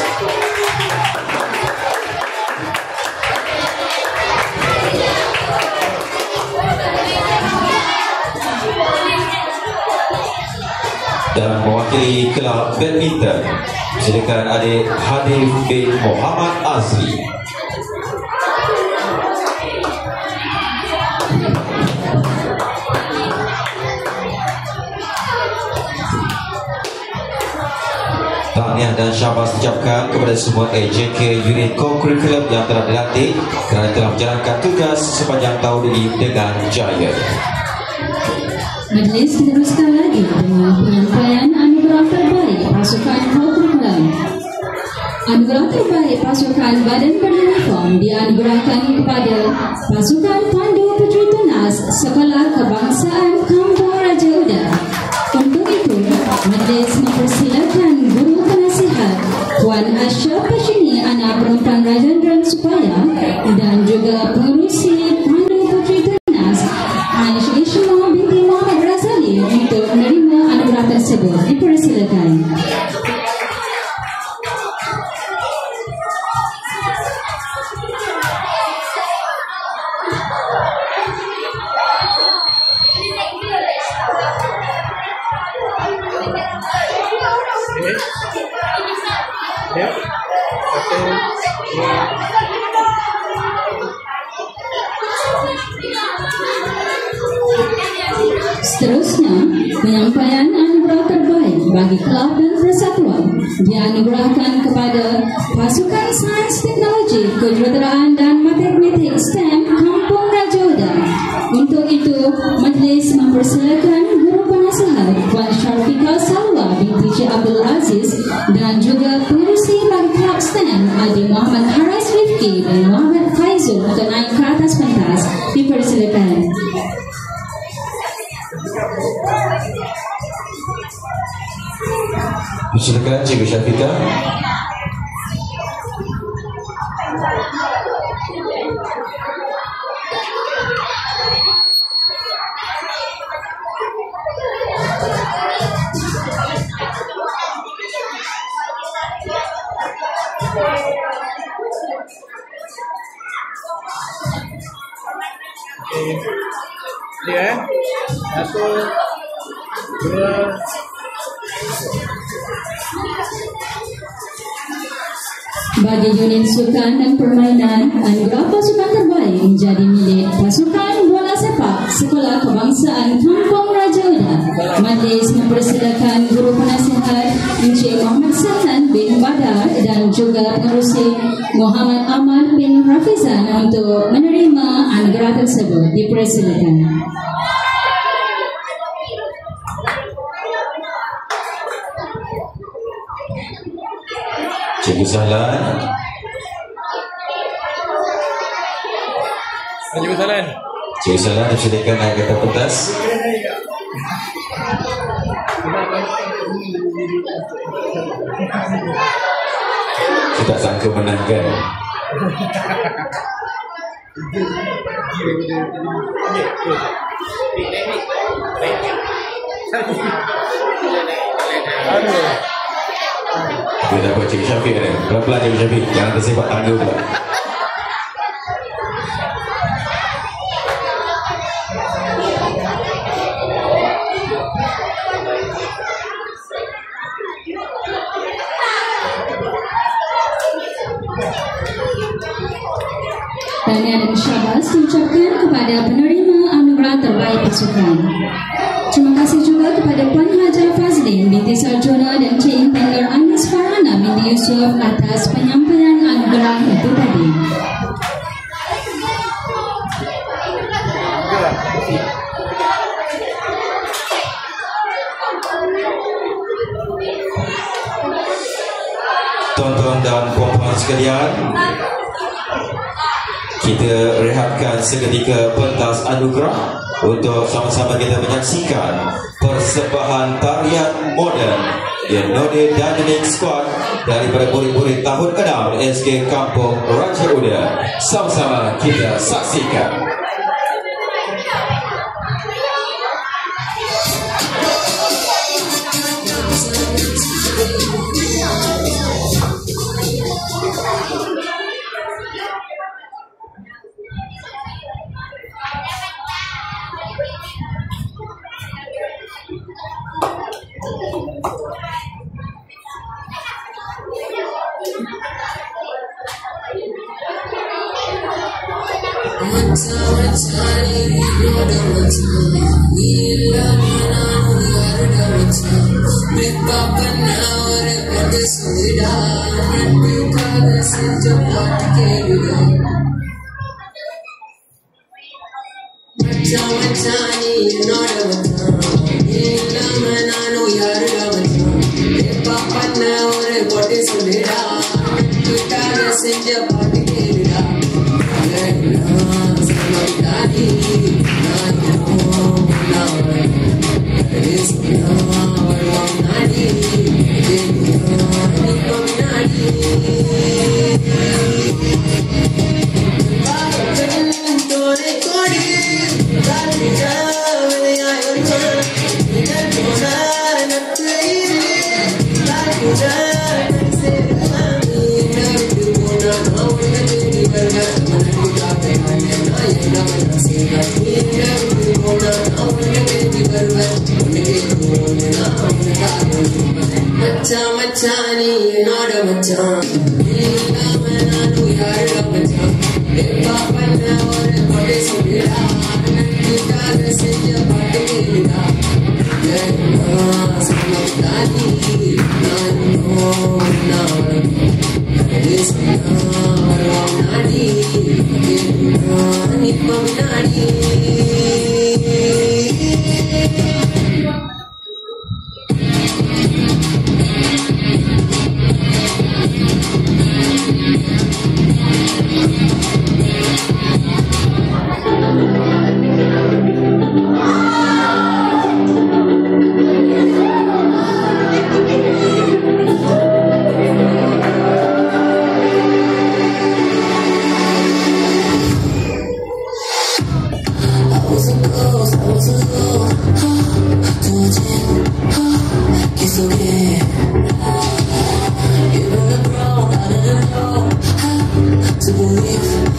Dan mewakili Kelab Badminton silakan Adik Hanif bin Muhammad Azli. Tahniah dan syabas ucapkan kepada semua AJK unit co-curriculum yang telah dilantik kerana telah menjalankan tugas sepanjang tahun ini dengan jaya. Majlis diteruskan lagi dengan penyampaian anugerah terbaik pasukan co-curriculum. Anugerah terbaik pasukan badan beruniform dianugerahkan kepada pasukan Pandu Puteri Tunas Sekolah Kebangsaan Kampung Raja Udara. Untuk itu, majlis mempersilakan Guru Penasihat Tuan Ashraf Hashimi anak perempuan Rajendran Supaya dan juga pengurusi Pandu Puteri Tunas Aish Ishma binti Muhammad Razali untuk menerima anugerah tersebut. Dipersilakan. Seterusnya, penyampaian anugerah terbaik bagi kelab dan persatuan dianugerahkan kepada pasukan Sains Teknologi Kejuruteraan dan Matematik STEM Kampung Raja Udara. Untuk itu, majlis mempersilakan Guru Penasihat Puan Syarifika Salwa binti Cik Abdul Aziz dan juga pengurusi bagi kelab STEM Adi Muhammad Haris Rifki dan Muhammad Faizul untuk naik ke atas pentas. Dipersilakan. Silakan Cikgu Syafika. Satu, dua. Bagi unit sukan dan permainan, anugerah pasukan terbaik menjadi milik pasukan bola sepak Sekolah Kebangsaan Kampung Raja Uda. Majlis mempersilakan Guru Penasihat Encik Muhammad Salman bin Badar dan juga pengerusi Muhammad Ahmad bin Rafizan untuk menerima anugerah tersebut. Dipersilakan. Cikgu Sahlan. Cikgu Sahlan. Cikgu Sahlan dipersilakan naik ke atas pentas. Saya tak sangka menangkan. Dia dapat Cikgu Syafiq ada. Pelan-pelan Cikgu Syafiq. Jangan tersepak tangga pula. Tahniah dan syabas diucapkan kepada penerima anugerah terbaik pasukan. Terima kasih juga kepada Puan Hajar Fazlin binti Sarjona dan Cik Intender Anis Farhana binti Yusuf atas penyampaian anugerah itu tadi. Tuan-tuan dan puan-puan sekalian, kita rehatkan seketika pentas anugerah untuk sama-sama kita menyaksikan persembahan tarian moden The Node Dynamic Squad daripada murid-murid tahun 6 SK Kampung Raja Uda. Sama-sama kita saksikan.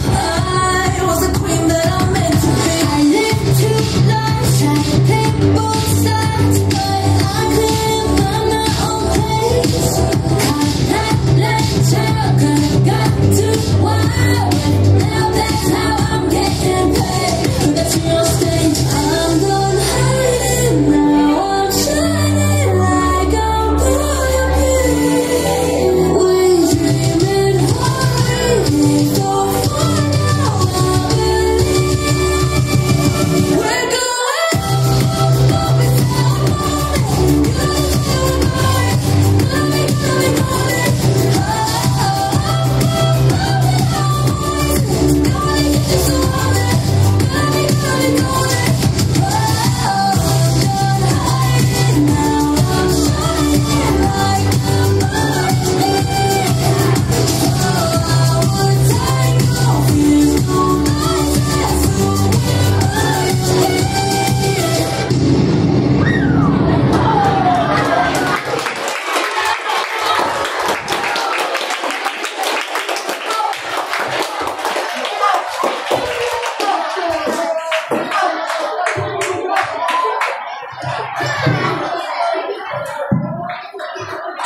I was the queen that I meant to be. I live to love.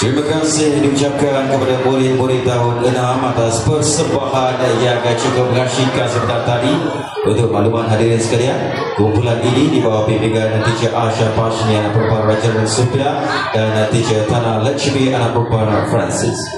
Terima kasih diucapkan kepada murid-murid tahun 6 atas persembahan yang cukup mengasyikkan sebentar tadi. Untuk makluman hadirin sekalian, kumpulan ini di bawah bimbingan Teacher Asha Pashni anak perempuan Raja dan Supia dan Teacher Tanah Lakshmi anak perempuan Francis.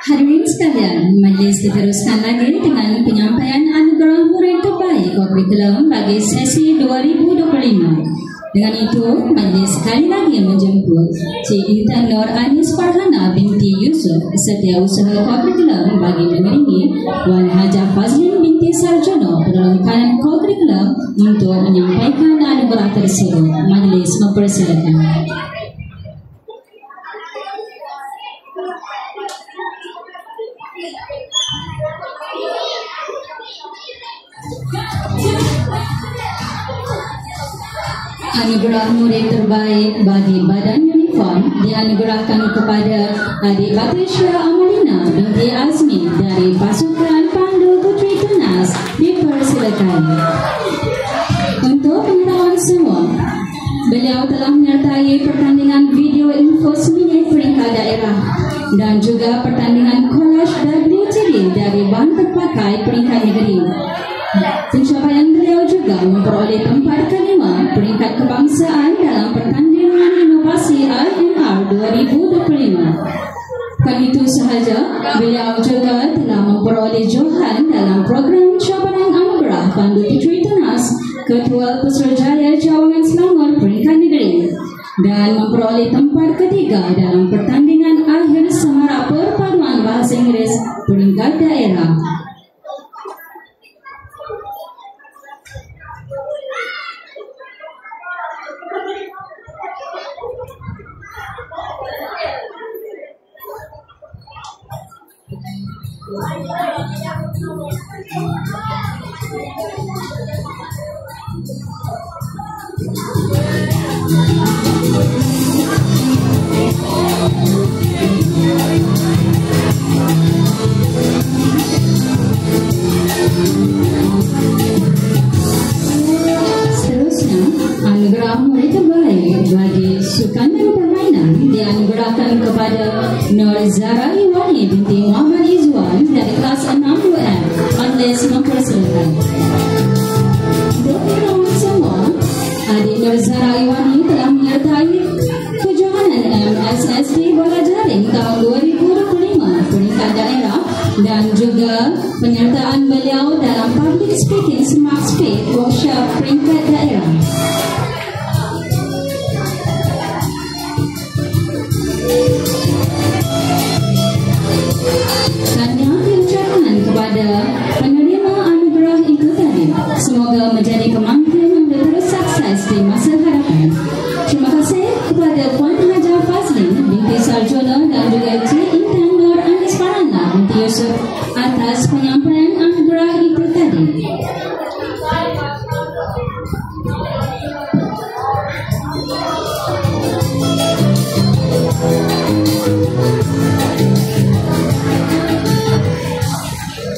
Hadirin sekalian, majlis diteruskan lagi dengan penyampaian anugerah murid terbaik kurikulum bagi sesi 2025. Dengan itu, majlis sekali lagi menjemput Cik Intan Nur Anis Farhana binti Yusuf, Setiausaha Kurikulum bagi mengiringi Wan Haja Fazlin binti Sarjono, penolong kanan kurikulum untuk menyampaikan anugerah tersebut. Majlis mempersilakan. Anugerah murid terbaik bagi badan uniform dianugerahkan kepada adik Patricia Amalina binti Azmi dari pasukan Pandu Puteri Tunas. Dipersilakan. Untuk pengetahuan semua, beliau telah menyertai pertandingan video info seminit peringkat daerah dan juga pertandingan collage WTD dari bahan terpakai peringkat negeri. Pencapaian beliau juga memperoleh tempat kelima peringkat kebangsaan dalam pertandingan inovasi INR 2025. Bukan itu sahaja, beliau juga telah memperoleh johan dalam program cabaran anugerah Pandu Puteri Tunas Ketua Putrajaya Cawangan Selangor peringkat negeri dan memperoleh tempat ketiga dalam pertandingan akhir semarak perpaduan bahasa Inggeris peringkat daerah. Seterusnya, anugerah murid terbaik bagi sukan dan permainan dianugerahkan kepada Nur Zara Iwani binti Muhammad Izwan dari kelas 6-2M. Majlis mempersilakan. Untuk pengetahuan semua, adik Nur Zara Iwani telah menyertai kejohanan MSSD Bola Jaring tahun 2025 peringkat daerah dan juga penyertaan beliau dalam Public Speaking Smart Speed Workshop peringkat daerah. Tahniah diucapkan kepada penerima anugerah itu tadi. Semoga menjadi pemangkin yang terus sukses di masa hadapan. Terima kasih kepada Puan Haja Fazlin binti Sarjono dan juga Cik Intan Nur Anis Farhana binti Yusuf atas penyampaian anugerah itu tadi.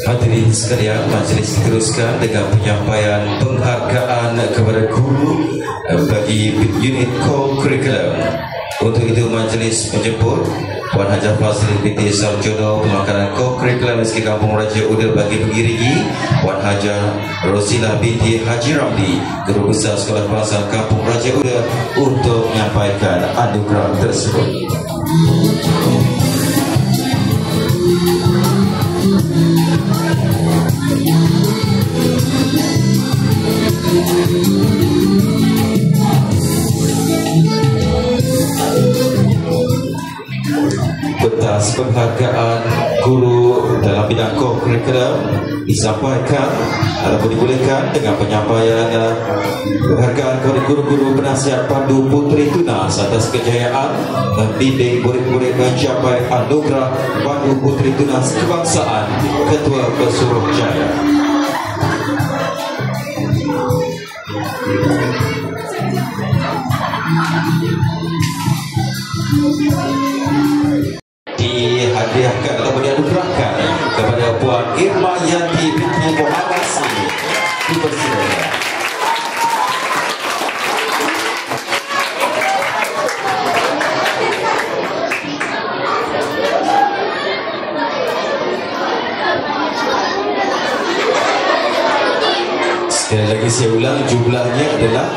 Hadirin sekalian, majlis diteruskan dengan penyampaian penghargaan kepada guru bagi unit co-curriculum. Untuk itu majlis menjemput Puan Haja Fazlin binti Sarjono pemakaran co-curriculum SK Kampung Raja Uda bagi pengiringi Puan Haja Rosilah binti Haji Ramli, Guru Besar Sekolah Kebangsaan Kampung Raja Uda untuk menyampaikan anugerah tersebut. Pentas penghargaan guru dalam bidang co-curriculum disampaikan ataupun dibolehkan dengan penyampaian penghargaan kepada guru-guru penasihat Pandu Puteri Tunas atas kejayaan membimbing murid-murid mencapai anugerah Pandu Puteri Tunas Kebangsaan Ketua Pesuruhjaya. Dihadiahkan atau dianugerahkan kepada Puan Irma Yanti binti Muhammad Sini. Dipersilakan. Sekali lagi saya ulang, jumlahnya adalah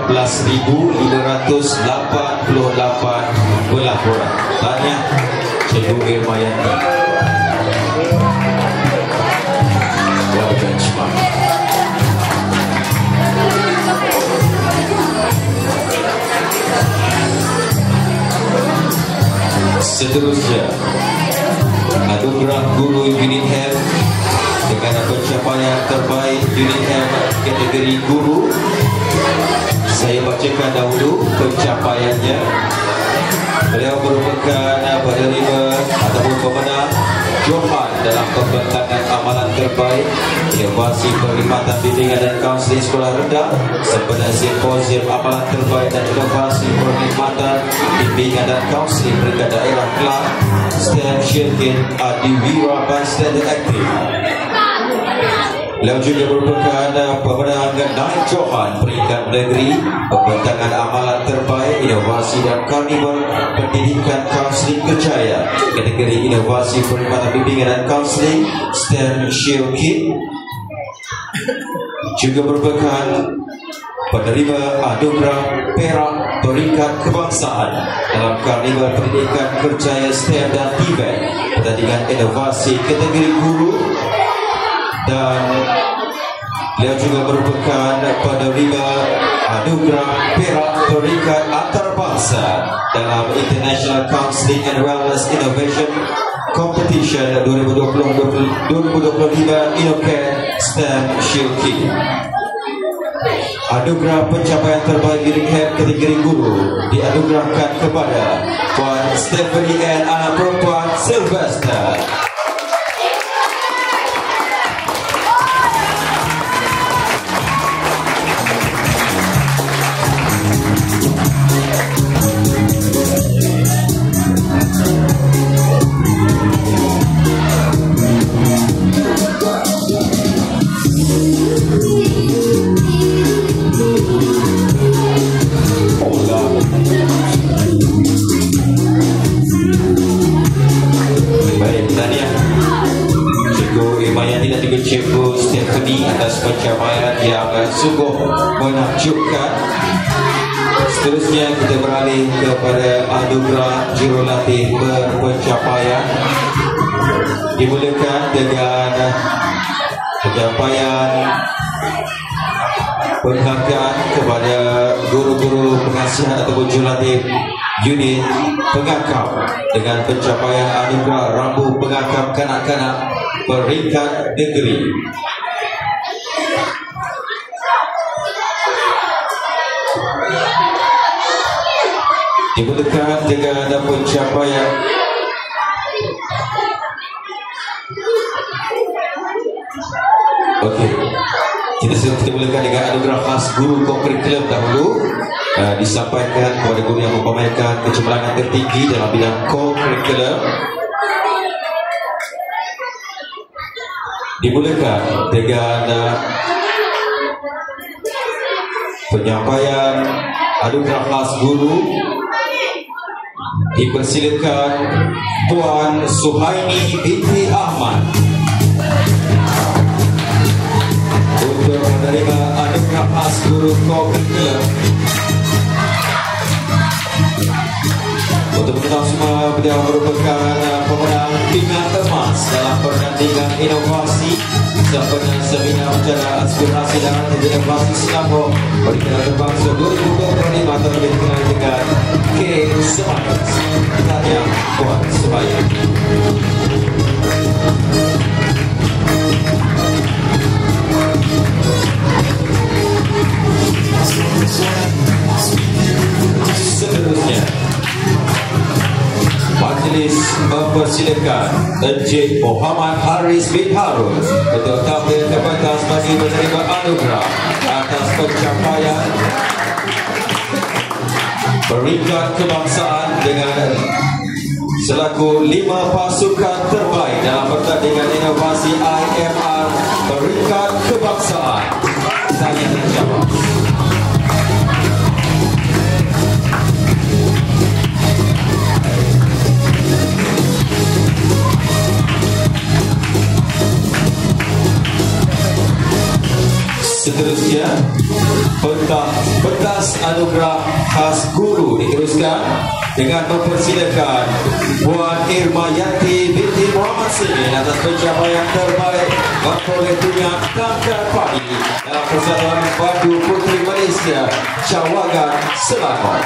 14,588 pelaporan. Tahniah Cikgu Irmayanti. What a benchmark. Seterusnya, anugerah guru unit HEM dengan pencapaian terbaik unit HEM kategori guru. Saya bacakan dahulu pencapaiannya. Beliau merupakan penerima ataupun pemenang Johan dalam pembentangan amalan terbaik Inovasi Perkhidmatan Bimbingan dan Kaunseling Sekolah Rendah sempena Simposium Amalan Terbaik dan Inovasi Perkhidmatan Bimbingan dan Kaunseling peringkat daerah Kelang STEM Syirkin Adiwira Bystander Active. Beliau juga merupakan pemenang naik Johan peringkat negeri pembentangan amalan terbaik inovasi dan karnival pendidikan kaunseling berjaya kategori inovasi perkhidmatan bimbingan dan kaunseling STEM Syirkin. Juga merupakan penerima anugerah perak peringkat kebangsaan dalam karnival pendidikan berjaya STEM dan TVET pertandingan inovasi kategori guru. Dan beliau juga merupakan penerima anugerah perak peringkat antarabangsa dalam International Counseling and Wellness Innovation Competition 2025 InnoCare STEM Syirkin. Anugerah pencapaian terbaik unit HEM kategori guru dianugerahkan kepada Puan Stephanie N. anak perempuan Sylvester. Cikgu Stephanie atas pencapaian yang sungguh menakjubkan. Seterusnya kita beralih kepada anugerah jurulatih berpencapaian. Dimulakan dengan pencapaian penghargaan kepada guru-guru pengasihan ataupun jurulatih unit pengakap dengan pencapaian anugerah rambu pengakap kanak-kanak peringkat negeri. Dimulakan dengan pencapaian kita mulakan dengan anugerah khas guru co-curriculum dahulu. Disampaikan kepada guru yang memamerkan kecemerlangan tertinggi dalam bidang co-curriculum. Dimulakan dengan penyampaian anugerah khas guru. Dipersilakan Puan Suhaini binti Ahmad untuk menerima anugerah khas guru co-curriculum. Untuk mengenal semua, beliau merupakan pemenang pingat emas dalam pertandingan inovasi sempena seminar bicara aspirasi dan inovasi Selangor peringkat terbangsa 2025 atau lebih dikenal dengan K. Sumayat. Tahniah Puan Sumayat. Seterusnya, majlis mempersilakan Encik Muhammad Haris bin Harun untuk tampil ke pentas bagi menerima anugerah atas pencapaian peringkat kebangsaan dengan selaku 5 pasukan terbaik dalam pertandingan inovasi IMR peringkat kebangsaan. Tanya dan jawab. Seterusnya, pentas anugerah khas guru diteruskan dengan mempersilakan Puan Irma Yanti binti Muhammad Sini atas pencapaian terbaik memperoleh tunjang tangkar padi dalam Persatuan Padu Puteri Malaysia Cawangan Selangor.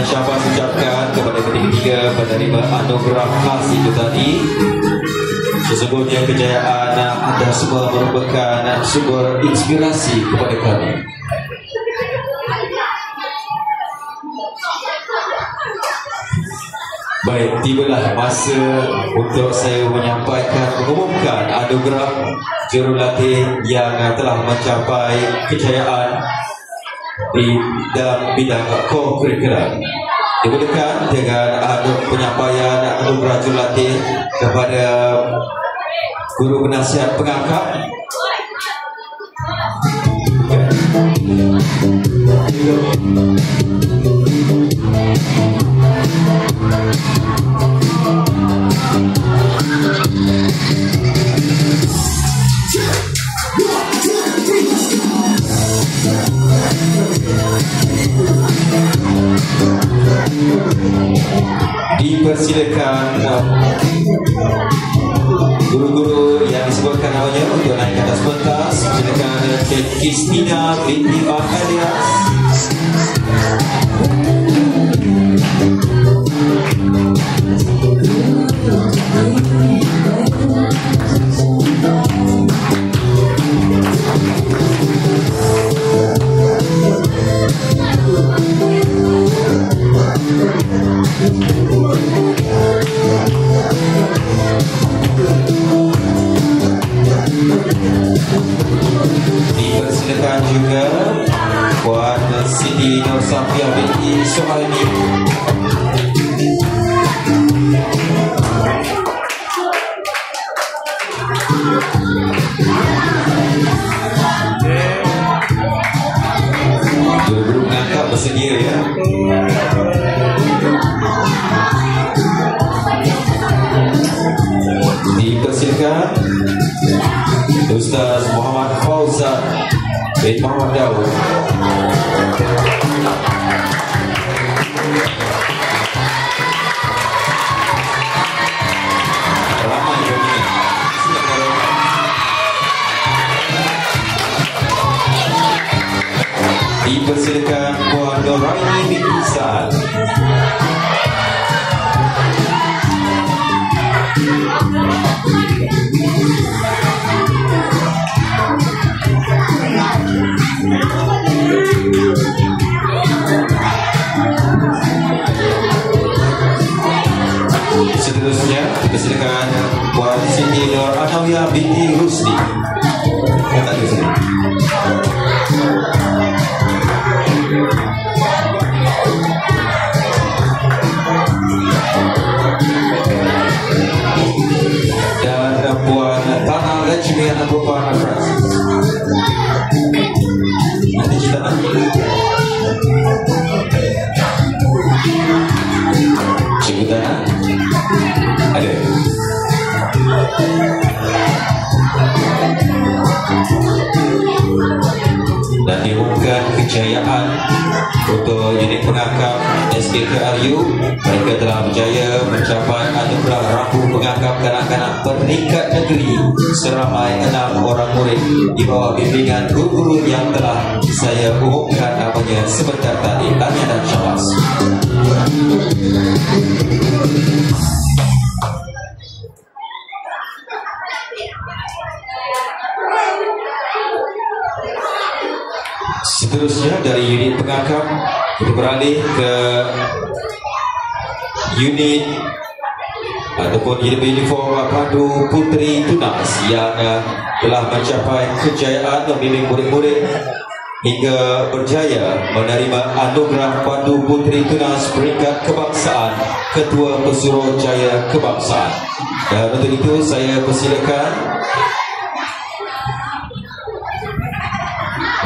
Syabas ucapkan kepada ketiga penerima anugerah khas itu tadi. Sesungguhnya kejayaan anda semua merupakan sumber inspirasi kepada kami. Baik, tibalah masa untuk saya mengumumkan anugerah jurulatih yang telah mencapai kejayaan di dalam bidang co-curricular. Dimulakan dengan penyampaian anugerah jurulatih kepada guru penasihat pengangkat. Dipersilakan guru-guru yang disebutkan namanya untuk naik ke atas pentas. Silakan Cik Kristina binti Alias. Dipersilakan juga Puan Siti Nur Safia binti Suhaimi. Guru pengangkat bersedia ya. Dipersilakan Ustaz Muhammad Fauzan bin Muhammad Daud. Ramai jodohnya. Dipersilakan Puan Noraini binti Sa'ad. Seterusnya dipersilakan Puan Siti Nur Anawiyah binti Rusdi. Kata di sini. Dan Puan Tanah Lechmi dan Puan Francis. Nanti kita Cikgu Tanah ada. Dan diumumkan kejayaan untuk unit pengangkap SKKRU. Mereka telah berjaya mencapai anugerah rambu pengangkap kanak-kanak peringkat negeri seramai 6 orang murid di bawah bimbingan guru-guru yang telah saya umumkan namanya sebentar tadi. Tahniah dan syabas. Seterusnya dari unit pengangkap kita beralih ke unit ataupun uniform Padu Puteri Tunas yang telah mencapai kejayaan membimbing murid-murid hingga berjaya menerima anugerah Padu Puteri Tunas peringkat kebangsaan Ketua Pesuruhjaya Kebangsaan. Dan untuk itu saya persilakan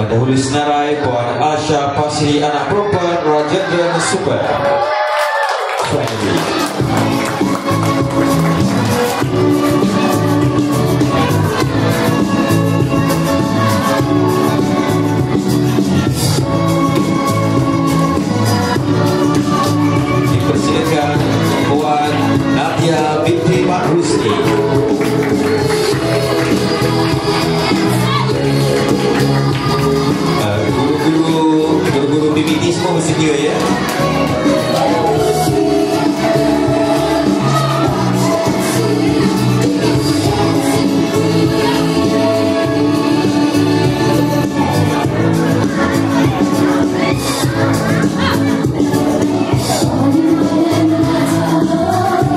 mendahului senarai Puan Asha Pasri, anak perempuan Rajendra Super. Dipersilakan Puan Nadia binti Mak Rusdi. Guru-guru BBT semua bersedia ya.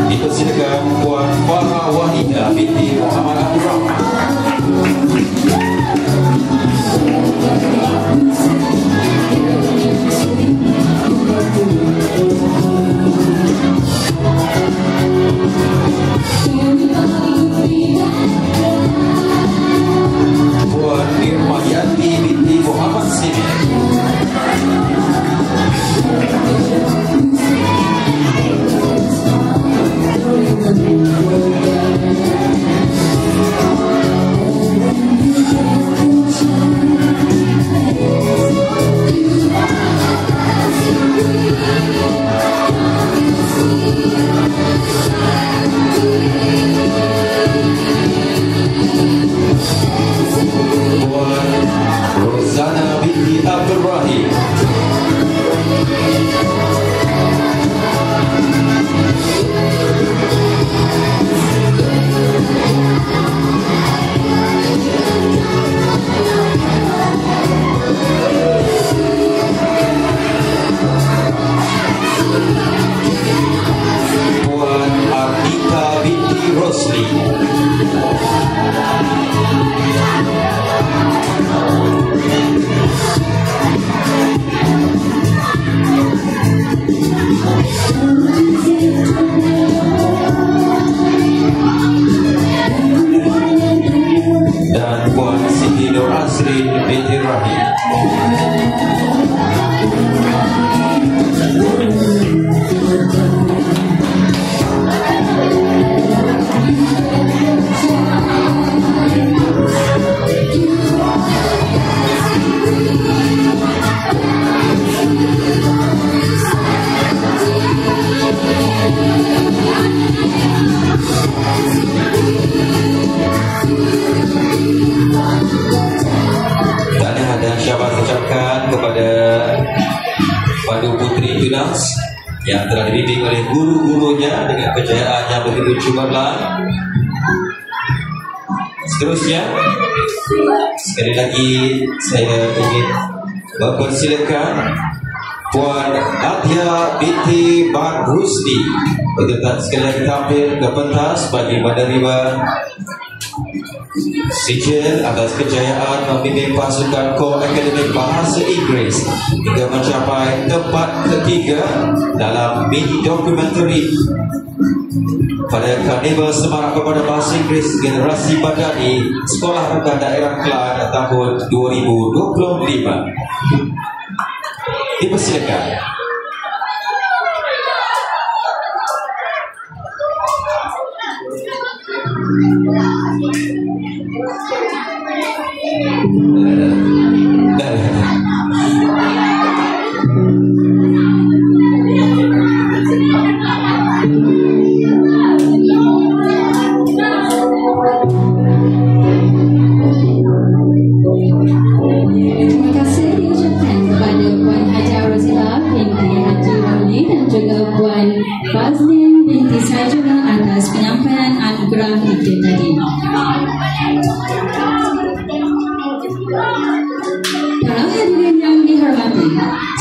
Dipersilakan Puan Farah Wahida binti Muhammad Abdul Rahman. Puan Nirmayanti binti Muhammad Simin. Rozana binti Abdul Rahim. Puan Arnita binti Rosli. Dan Puan Siti Nur Asrin binti Rahim. Tahniah dan syabas ucapkan kepada Padu Puteri Tunas yang telah dibimbing oleh guru-gurunya dengan kejayaan yang begitu cemerlang. Seterusnya, sekali lagi saya ingin mempersilakan Puan Nadia binti Mak Rusdi untuk sekali lagi tampil ke pentas bagi menerima sijil atas kejayaan membimbing pasukan Korps Akademik Bahasa Inggeris hingga mencapai tempat ketiga dalam mini dokumentari pada Karnival Semarak Kepada Bahasa Inggeris Generasi Badani Sekolah Rendah Daerah Kelang tahun 2025. Dipersilakan.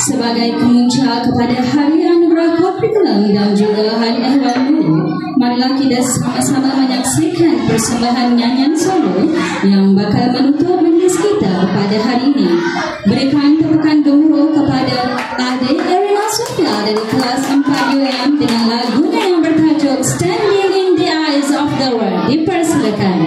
Sebagai kemunca kepada Hari Anugerah Curriculum dan juga Hari Ehwal Guru, mari marilah kita sama-sama menyaksikan persembahan nyanyian solo yang bakal menutup majlis kita pada hari ini. Berikan tepukan gemuruh kepada adik Erina Sofia dari kelas 4 UM dengan lagunya yang bertajuk Standing in the Eyes of the World. Dipersilakan.